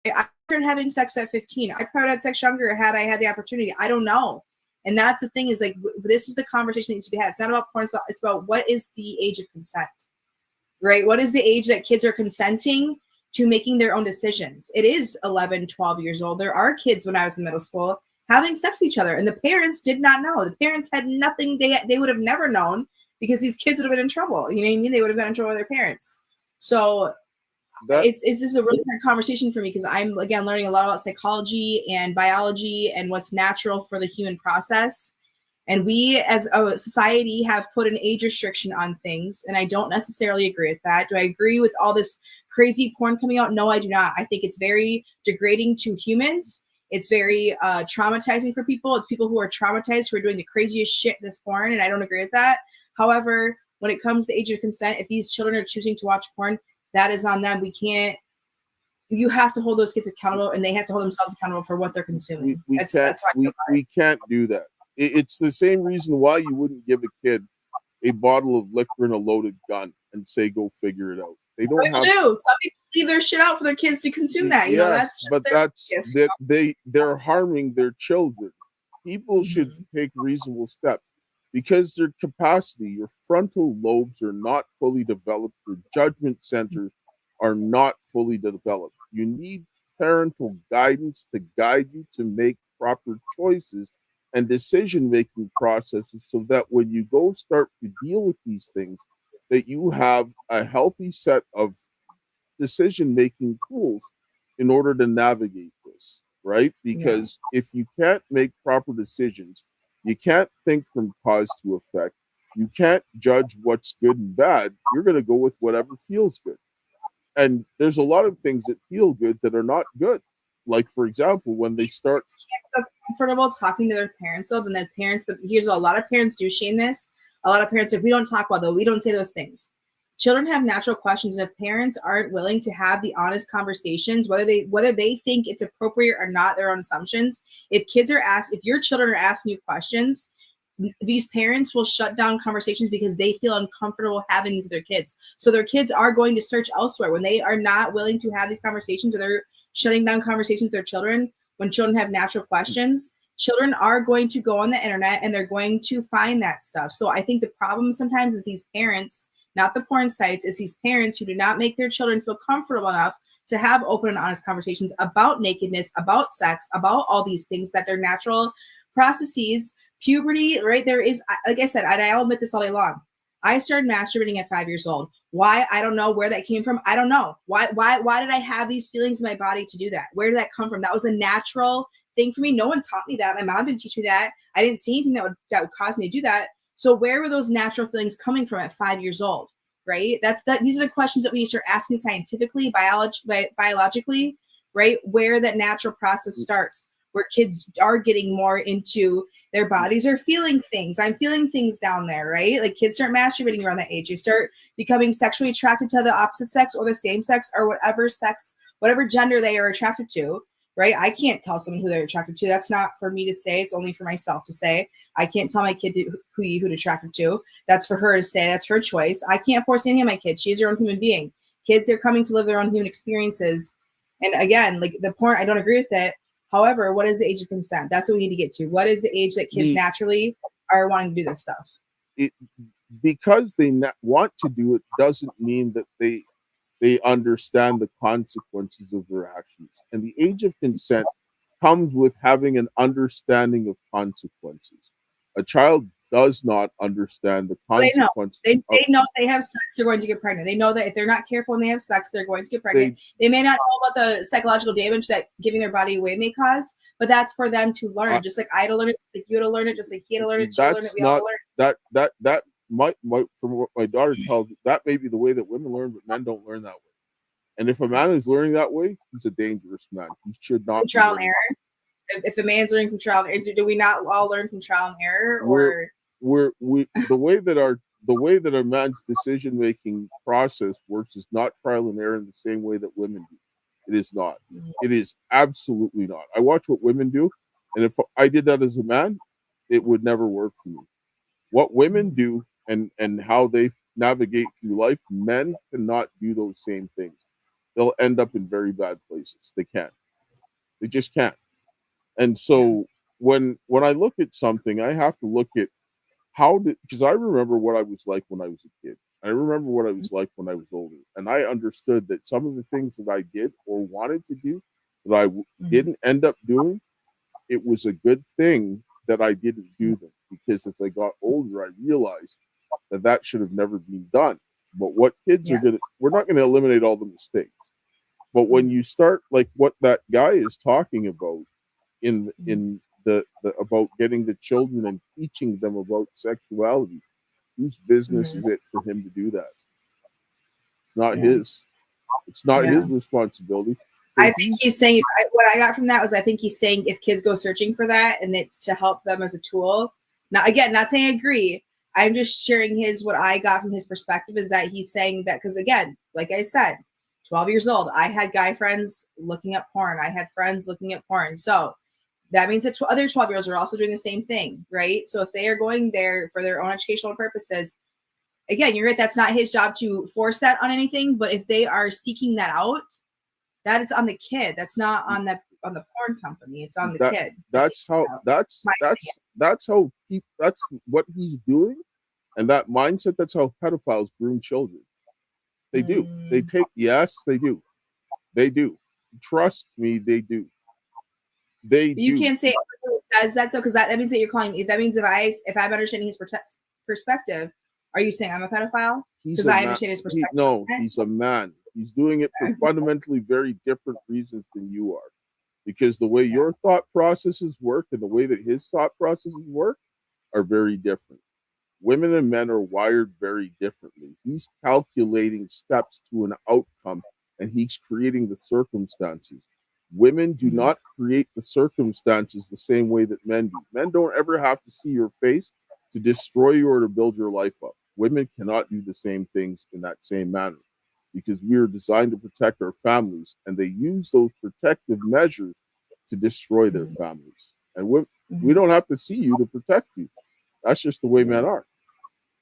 I started having sex at 15. I probably had sex younger had I had the opportunity. I don't know. And that's the thing is like, this is the conversation that needs to be had. It's not about porn. It's about what is the age of consent, right? What is the age that kids are consenting to making their own decisions? It is 11, 12 years old. There are kids when I was in middle school having sex with each other, and the parents did not know. The parents had nothing. They would have never known because these kids would have been in trouble. You know what I mean? They would have been in trouble with their parents. So this is a really hard conversation for me because I'm, again, learning a lot about psychology and biology and what's natural for the human process. And we as a society have put an age restriction on things, and I don't necessarily agree with that. Do I agree with all this crazy porn coming out? No, I do not. I think it's very degrading to humans. It's very traumatizing for people. It's people who are traumatized who are doing the craziest shit in this porn, and I don't agree with that. However, when it comes to age of consent, if these children are choosing to watch porn, that is on them. You have to hold those kids accountable, and they have to hold themselves accountable for what they're consuming. That's how I feel about it. We can't do that. It's the same reason why you wouldn't give a kid a bottle of liquor and a loaded gun and say, go figure it out. They don't have to. Some people leave their shit out for their kids to consume that. You know, that's but they're harming their children. People should take reasonable steps because their capacity, your frontal lobes are not fully developed, your judgment centers are not fully developed. You need parental guidance to guide you to make proper choices and decision-making processes so that when you go start to deal with these things, that you have a healthy set of decision-making tools in order to navigate this, right? Because if you can't make proper decisions, you can't think from cause to effect, you can't judge what's good and bad, you're going to go with whatever feels good. And there's a lot of things that feel good that are not good. Like, for example, when they start comfortable talking to their parents, though, then the parents, here's a lot of parents do shame this. A lot of parents, if we don't talk about though, we don't say those things. Children have natural questions, and if parents aren't willing to have the honest conversations, whether they think it's appropriate or not, their own assumptions. If your children are asking you questions, these parents will shut down conversations because they feel uncomfortable having these with their kids. So their kids are going to search elsewhere when they are not willing to have these conversations, or they're shutting down conversations with their children. When children have natural questions, children are going to go on the internet and they're going to find that stuff. So I think the problem sometimes is these parents, not the porn sites, is these parents who do not make their children feel comfortable enough to have open and honest conversations about nakedness, about sex, about all these things, that their natural processes, puberty, right? There is, like I said, and I'll admit this all day long, I started masturbating at 5 years old. Why? I don't know. Where that came from, I don't know. Why did I have these feelings in my body to do that? Where did that come from? That was a natural thing for me. No one taught me that. My mom didn't teach me that. I didn't see anything that would cause me to do that. So where were those natural feelings coming from at 5 years old? Right? These are the questions that we need to start asking scientifically, biologically, right? Where that natural process starts, where kids are getting more into their bodies or feeling things. I'm feeling things down there, right? Like kids start masturbating around that age. You start becoming sexually attracted to the opposite sex or the same sex or whatever gender they are attracted to, right? I can't tell someone who they're attracted to. That's not for me to say. It's only for myself to say. I can't tell my kid who to attracted to. That's for her to say. That's her choice. I can't force anything on my kid. She's her own human being. Kids are coming to live their own human experiences. And again, like the porn, I don't agree with it. However, what is the age of consent? That's what we need to get to. What is the age that kids naturally are wanting to do this stuff? Because they want to do it doesn't mean that they understand the consequences of their actions. And the age of consent comes with having an understanding of consequences. A child does not understand the consequences. They know if they have sex, they're going to get pregnant. They know that if they're not careful when they have sex, they're going to get pregnant. They may not know about the psychological damage that giving their body away may cause, but that's for them to learn. Just like I had to learn it, just like you had to learn it, just like he had to learn it, you learn it, we all learn it. That might, from what my daughter tells me, that may be the way that women learn, but men don't learn that way. And if a man is learning that way, he's a dangerous man. He should not. Trial and error. If a man's learning from trial and error, do we not all learn from trial and error? Or the way that a man's decision making process works is not trial and error in the same way that women do. It is not. It is absolutely not. I watch what women do, And if I did that as a man, it would never work for me. What women do and how they navigate through life, men cannot do those same things. They'll end up in very bad places. They can't. They just can't. And so when I look at something, I have to look at because I remember what I was like when I was a kid. I remember what I was like when I was older. And I understood that some of the things that I did or wanted to do that I didn't end up doing, it was a good thing that I didn't do them, because as I got older, I realized that should have never been done. But what kids are going to, we're not going to eliminate all the mistakes. But when you start like what that guy is talking about in the about getting the children and teaching them about sexuality, whose business is it for him to do that? It's not his. It's not his responsibility. I think he's saying, what I got from that was, I think he's saying if kids go searching for that and it's to help them as a tool. Now, again, not saying I agree. I'm just sharing what I got from his perspective is that he's saying that, because again, like I said, 12 years old, I had guy friends looking at porn. I had friends looking at porn. So that means that other 12-year-olds are also doing the same thing, right? So if they are going there for their own educational purposes, again, you're right, that's not his job to force that on anything. But if they are seeking that out, that is on the kid. That's not on the porn company. It's on the kid. That's what he's doing, and that mindset. That's how pedophiles groom children. They do. They take. Yes, they do. They do. Trust me, they do. You can't say it says that, so because that means that you're calling me. That means if I'm understanding his perspective, are you saying I'm a pedophile? Because I understand his perspective. No, he's a man. He's doing it for fundamentally very different reasons than you are, because the way your thought processes work and the way that his thought processes work are very different. Women and men are wired very differently. He's calculating steps to an outcome, and he's creating the circumstances. Women do not create the circumstances the same way that men do. Men don't ever have to see your face to destroy you or to build your life up. Women cannot do the same things in that same manner, because we are designed to protect our families, and they use those protective measures to destroy their families. And we don't have to see you to protect you. That's just the way men are.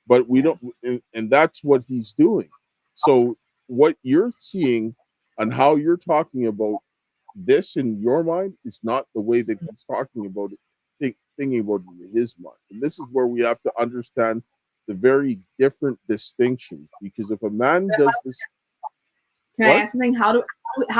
But we don't, and that's what he's doing. So what you're seeing and how you're talking about this in your mind is not the way that he's talking about it, thinking about it in his mind. And this is where we have to understand the very different distinctions, because if a man does this, can I ask something? How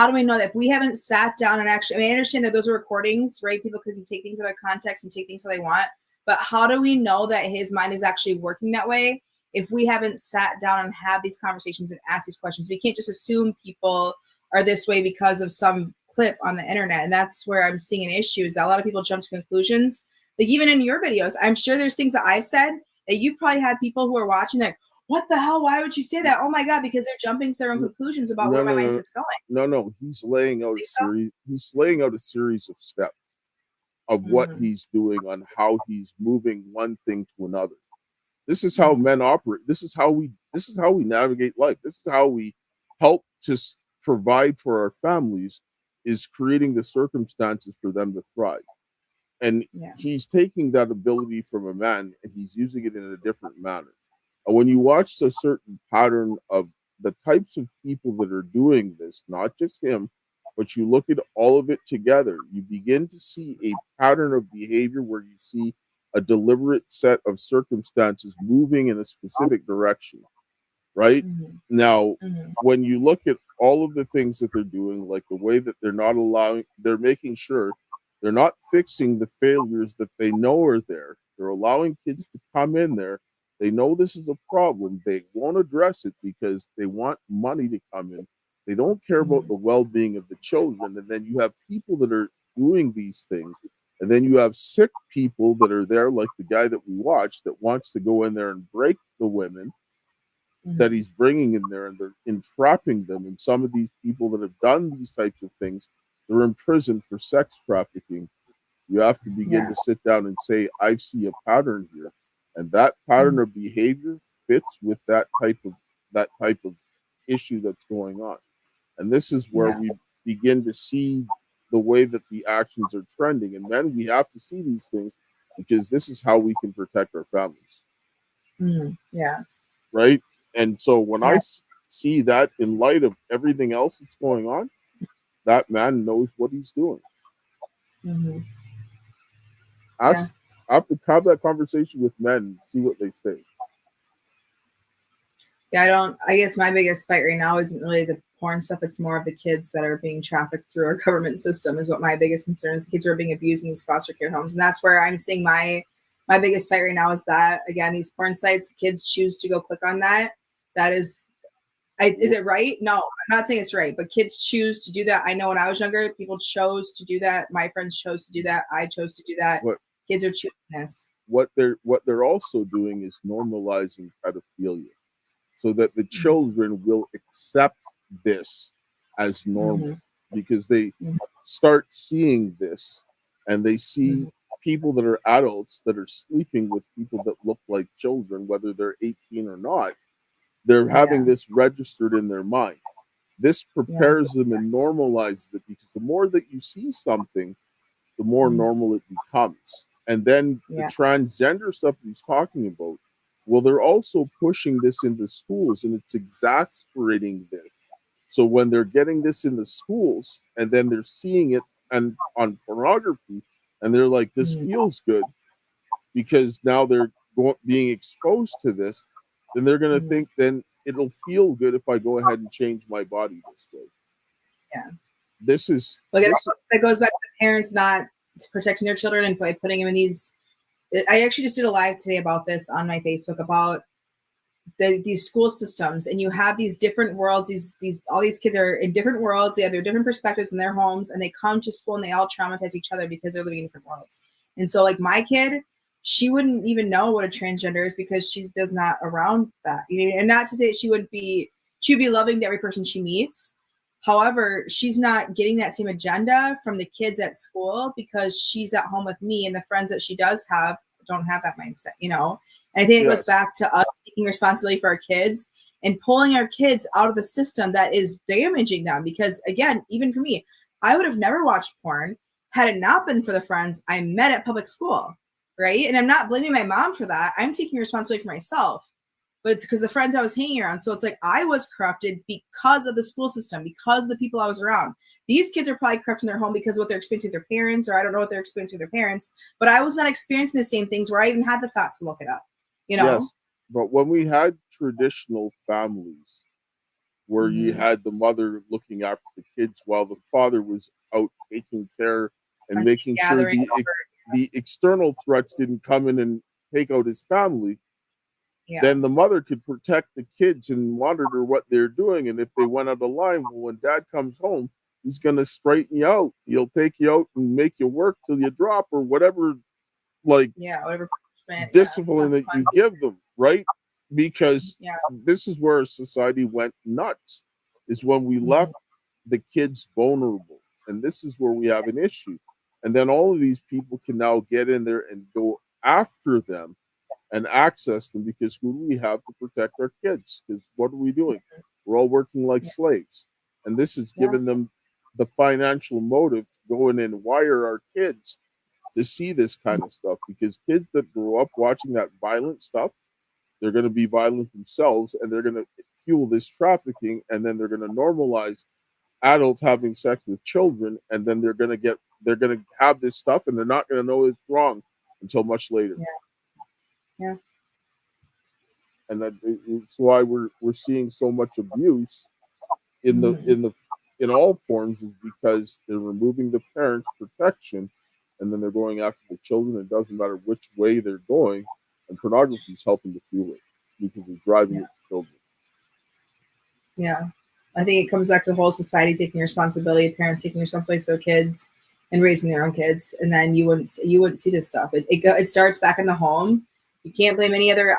do we know that if we haven't sat down and actually? I mean, I understand that those are recordings, right? People can take things out of context and take things how they want, but how do we know that his mind is actually working that way if we haven't sat down and had these conversations and asked these questions? We can't just assume people are this way because of some clip on the internet, and that's where I'm seeing an issue. Is that a lot of people jump to conclusions, like even in your videos. I'm sure there's things that I've said that you've probably had people who are watching like, what the hell? Why would you say that? Oh my God, because they're jumping to their own conclusions about where my mindset's going. No, he's laying out a series. He's laying out a series of steps of what he's doing on how he's moving one thing to another. This is how men operate. This is how we navigate life. This is how we help to provide for our families, is creating the circumstances for them to thrive. And he's taking that ability from a man and he's using it in a different manner. And when you watch a certain pattern of the types of people that are doing this, not just him, but you look at all of it together, you begin to see a pattern of behavior where you see a deliberate set of circumstances moving in a specific direction, right? Now, when you look at all of the things that they're doing, like the way that they're making sure they're not fixing the failures that they know are there. They're allowing kids to come in there. They know this is a problem. They won't address it because they want money to come in. They don't care about the well-being of the children. And then you have people that are doing these things. And then you have sick people that are there, like the guy that we watched, that wants to go in there and break the women that he's bringing in there, and they're entrapping them. And some of these people that have done these types of things, they're in prison for sex trafficking. You have to begin to sit down and say, I see a pattern here. And that pattern of behavior fits with that type of issue that's going on. And this is where we begin to see the way that the actions are trending. And then we have to see these things because this is how we can protect our families. Yeah. Right. And so when Yeah. see that in light of everything else that's going on, that man knows what he's doing. I have to have that conversation with men and see what they say. Yeah, I guess my biggest fight right now isn't really the porn stuff. It's more of the kids that are being trafficked through our government system is what my biggest concern is. The kids who are being abused in these foster care homes. And that's where I'm seeing my biggest fight right now is that, again, these porn sites, kids choose to go click on that. That is it right? No, I'm not saying it's right, but kids choose to do that. I know when I was younger, people chose to do that. My friends chose to do that. I chose to do that. Kids are choosing this. What they're also doing is normalizing pedophilia, so that the children will accept this as normal because they start seeing this and they see people that are adults that are sleeping with people that look like children, whether they're 18 or not. They're having this registered in their mind. This prepares them and normalizes it because the more that you see something, the more normal it becomes. And then the transgender stuff that he's talking about, well, they're also pushing this into schools, and it's exasperating them. So when they're getting this in the schools, and then they're seeing it and on pornography, and they're like, "This feels good," because now they're being exposed to this, then they're going to think, then it'll feel good if I go ahead and change my body this way. Yeah. That goes back to the parents not protecting their children and by putting them in these. I actually just did a live today about this on my Facebook about these school systems, and you have these different worlds. All these kids are in different worlds. They have their different perspectives in their homes, and they come to school and they all traumatize each other because they're living in different worlds. And so, like my kid, she wouldn't even know what a transgender is because she does not around that. And not to say that she'd be loving to every person she meets. However, she's not getting that same agenda from the kids at school because she's at home with me, and the friends that she does have don't have that mindset, And I think it goes back to us taking responsibility for our kids and pulling our kids out of the system that is damaging them. Because again, even for me, I would have never watched porn had it not been for the friends I met at public school, right? And I'm not blaming my mom for that. I'm taking responsibility for myself. But it's because the friends I was hanging around. So it's like I was corrupted because of the school system, because of the people I was around. These kids are probably corrupt in their home because of what they're experiencing with their parents, or I don't know what they're experiencing with their parents. But I was not experiencing the same things where I even had the thought to look it up. Yes, but when we had traditional families where you had the mother looking after the kids while the father was out taking care and making sure the external threats didn't come in and take out his family, then the mother could protect the kids and monitor what they're doing. And if they went out of line, well, when dad comes home, he's going to straighten you out. He'll take you out and make you work till you drop, or whatever, whatever discipline that you give them, right? Because this is where society went nuts, is when we left the kids vulnerable. And this is where we have an issue. And then all of these people can now get in there and go after them and access them, because who do we have to protect our kids? Because what are we doing? We're all working like slaves. And this is giving them the financial motive to go in and wire our kids to see this kind of stuff, because kids that grow up watching that violent stuff, they're going to be violent themselves, and they're going to fuel this trafficking, and then they're going to normalize adults having sex with children, and then they're going to have this stuff, and they're not going to know it's wrong until much later. Yeah. And it's why we're seeing so much abuse in all forms, is because they're removing the parents' protection, and then they're going after the children. It doesn't matter which way they're going, and pornography is helping to fuel it because it's driving it to children. Yeah, I think it comes back to the whole society taking responsibility, parents taking responsibility for their kids and raising their own kids, and then you wouldn't see this stuff. It starts back in the home. You can't blame any other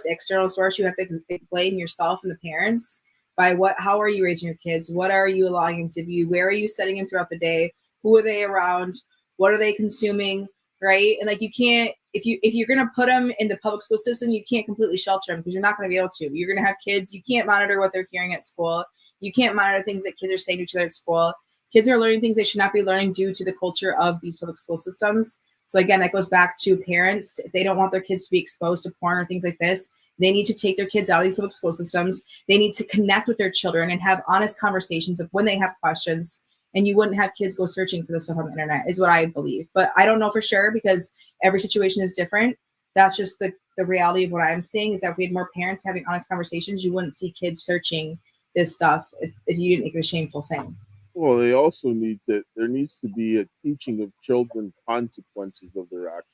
external source. You have to blame yourself and the parents by how are you raising your kids? What are you allowing them to view? Where are you setting them throughout the day? Who are they around? What are they consuming? Right? And you can't, if you're going to put them in the public school system, you can't completely shelter them, because you're not going to be able to. You're going to have kids. You can't monitor what they're hearing at school. You can't monitor things that kids are saying to each other at school. Kids are learning things they should not be learning due to the culture of these public school systems. So again, that goes back to parents. If they don't want their kids to be exposed to porn or things like this, they need to take their kids out of these public school systems. They need to connect with their children and have honest conversations of when they have questions. And you wouldn't have kids go searching for this stuff on the internet, is what I believe. But I don't know for sure because every situation is different. That's just the reality of what I'm seeing, is that if we had more parents having honest conversations, you wouldn't see kids searching this stuff if you didn't make it a shameful thing. Well, they also there needs to be a teaching of children consequences of their actions.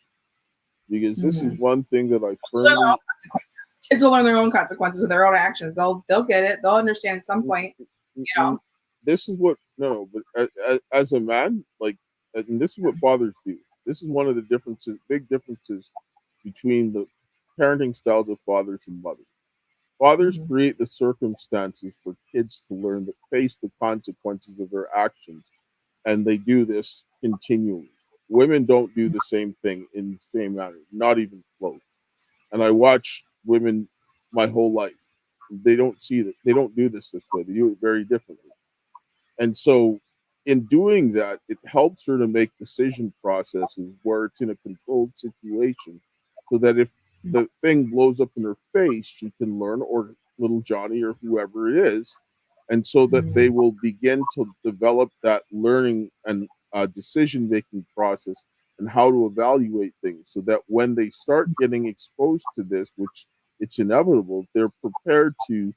Because this is one thing that I firmly... Kids will learn their own consequences of their own actions. They'll get it. They'll understand at some point, you know. This is what, but as a man, and this is what fathers do. This is one of the big differences between the parenting styles of fathers and mothers. Fathers create the circumstances for kids to learn to face the consequences of their actions, and they do this continually. Women don't do the same thing in the same manner, not even close. And I watch women my whole life. They don't see that. They don't do this way. They do it very differently. And so in doing that, it helps her to make decision processes where it's in a controlled situation, so that if the thing blows up in her face, she can learn, or little Johnny or whoever it is, and so that they will begin to develop that learning and decision-making process and how to evaluate things, so that when they start getting exposed to this, which it's inevitable, they're prepared to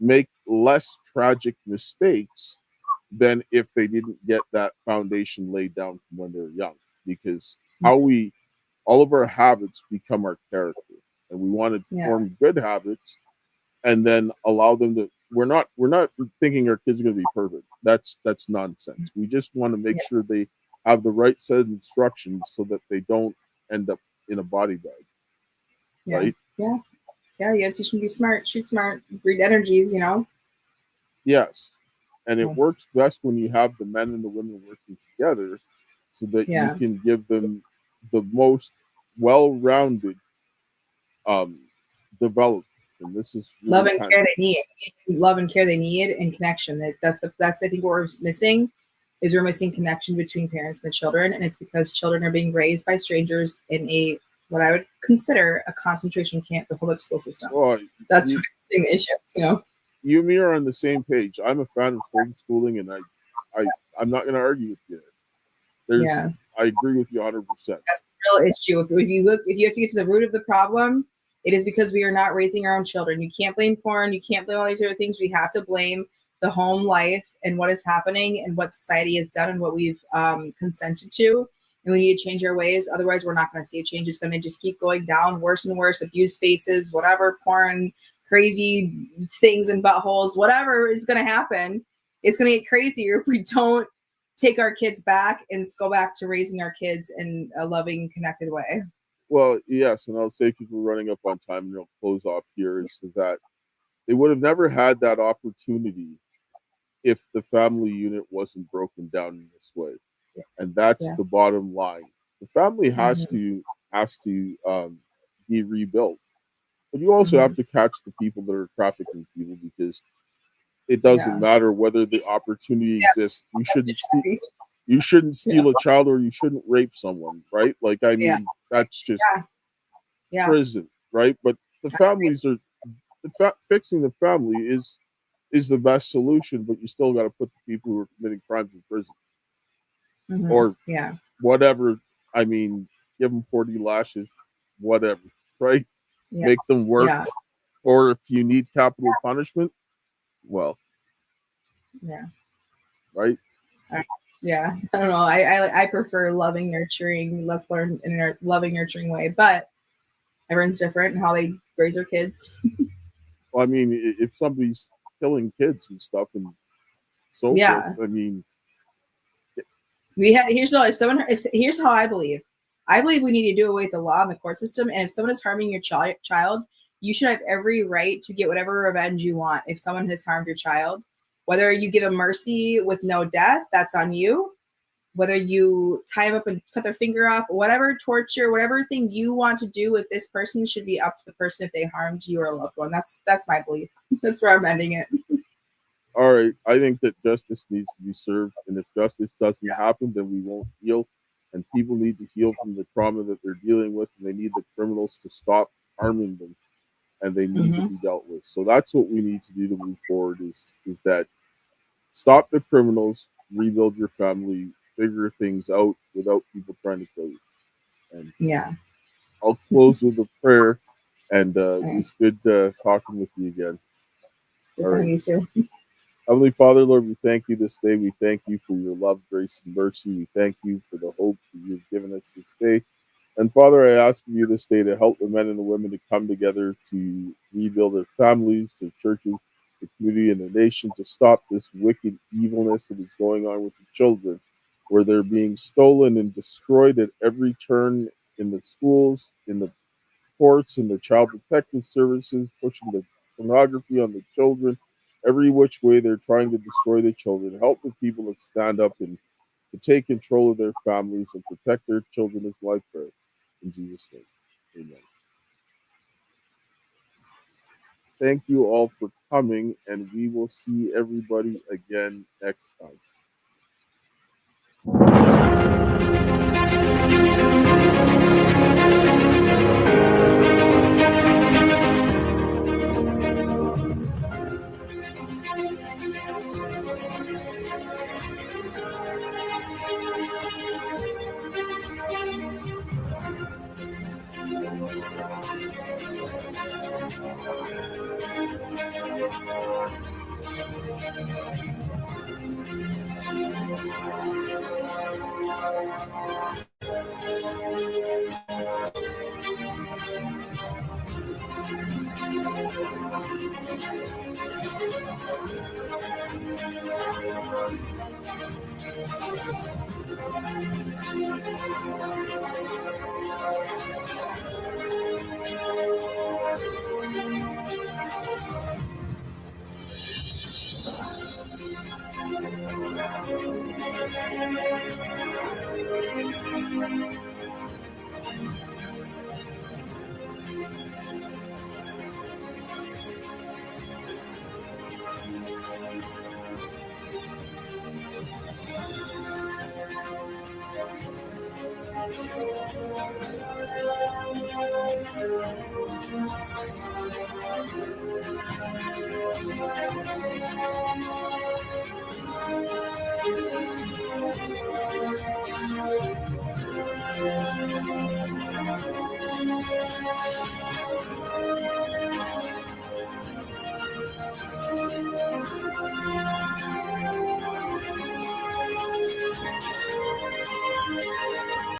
make less tragic mistakes than if they didn't get that foundation laid down from when they're young. Because all of our habits become our character, and we want to form good habits and then allow them to. We're not thinking our kids are going to be perfect. That's nonsense. We just want to make sure they have the right set of instructions so that they don't end up in a body bag. Yeah. Right? Yeah. Yeah. You got to teach them to be smart, shoot smart, read energies, you know? Yes. And it works best when you have the men and the women working together, so that you can give them the most well-rounded development. And this is really love and care they need. Love and care they need, and connection. That's I think what we're missing, is we're missing connection between parents and the children, and it's because children are being raised by strangers in what I would consider a concentration camp, the public school system. Well, that's where we're seeing the issues, you know. You and me are on the same page. I'm a fan of homeschooling, and I'm not going to argue with you. I agree with you 100%. That's the real issue. If you have to get to the root of the problem, it is because we are not raising our own children. You can't blame porn. You can't blame all these other things. We have to blame the home life and what is happening and what society has done and what we've consented to. And we need to change our ways. Otherwise, we're not going to see a change. It's going to just keep going down, worse and worse. Abuse faces, whatever, porn, crazy things and buttholes, whatever is going to happen. It's going to get crazier if we don't take our kids back and go back to raising our kids in a loving, connected way. Well, yes, and I'll say, because we're running up on time and I'll close off here, is that they would have never had that opportunity if the family unit wasn't broken down in this way. And that's the bottom line. The family has to be rebuilt. But you also have to catch the people that are trafficking people, because it doesn't matter whether the opportunity exists. You shouldn't steal a child, or you shouldn't rape someone, right? Like, I mean, that's just prison, right? But the families are fixing the family is the best solution, but you still got to put the people who are committing crimes in prison. Or whatever. I mean, give them 40 lashes, whatever, right? Make them work. Or if you need capital punishment, well, right? I don't know. I prefer loving, nurturing. Let's learn in a loving, nurturing way. But everyone's different in how they raise their kids. Well, I mean, if somebody's killing kids and stuff and so forth, I mean, here's how I believe. I believe we need to do away with the law and the court system. And if someone is harming your child, you should have every right to get whatever revenge you want if someone has harmed your child. Whether you give them mercy with no death, that's on you. Whether you tie them up and cut their finger off, whatever torture, whatever thing you want to do with this person should be up to the person if they harmed you or a loved one. That's my belief. That's where I'm ending it. all right, I think that justice needs to be served, and if justice doesn't happen, then we won't heal. And people need to heal from the trauma that they're dealing with, and they need the criminals to stop harming them, and they need to be dealt with. So that's what we need to do to move forward. Is that stop the criminals, rebuild your family, figure things out without people trying to kill you. And Yeah. I'll close with a prayer, and it's good talking with you again. Good talking to you too. Heavenly Father, Lord, we thank you this day. We thank you for your love, grace, and mercy. We thank you for the hope that you've given us this day. And Father, I ask of you this day to help the men and the women to come together to rebuild their families, their churches, the community, and the nation, to stop this wicked evilness that is going on with the children, where they're being stolen and destroyed at every turn in the schools, in the courts, in the child protective services, pushing the pornography on the children. Every which way they're trying to destroy the children. Help the people that stand up and to take control of their families and protect their children as life prayer. In Jesus' name, amen. Thank you all for coming, and we will see everybody again next time.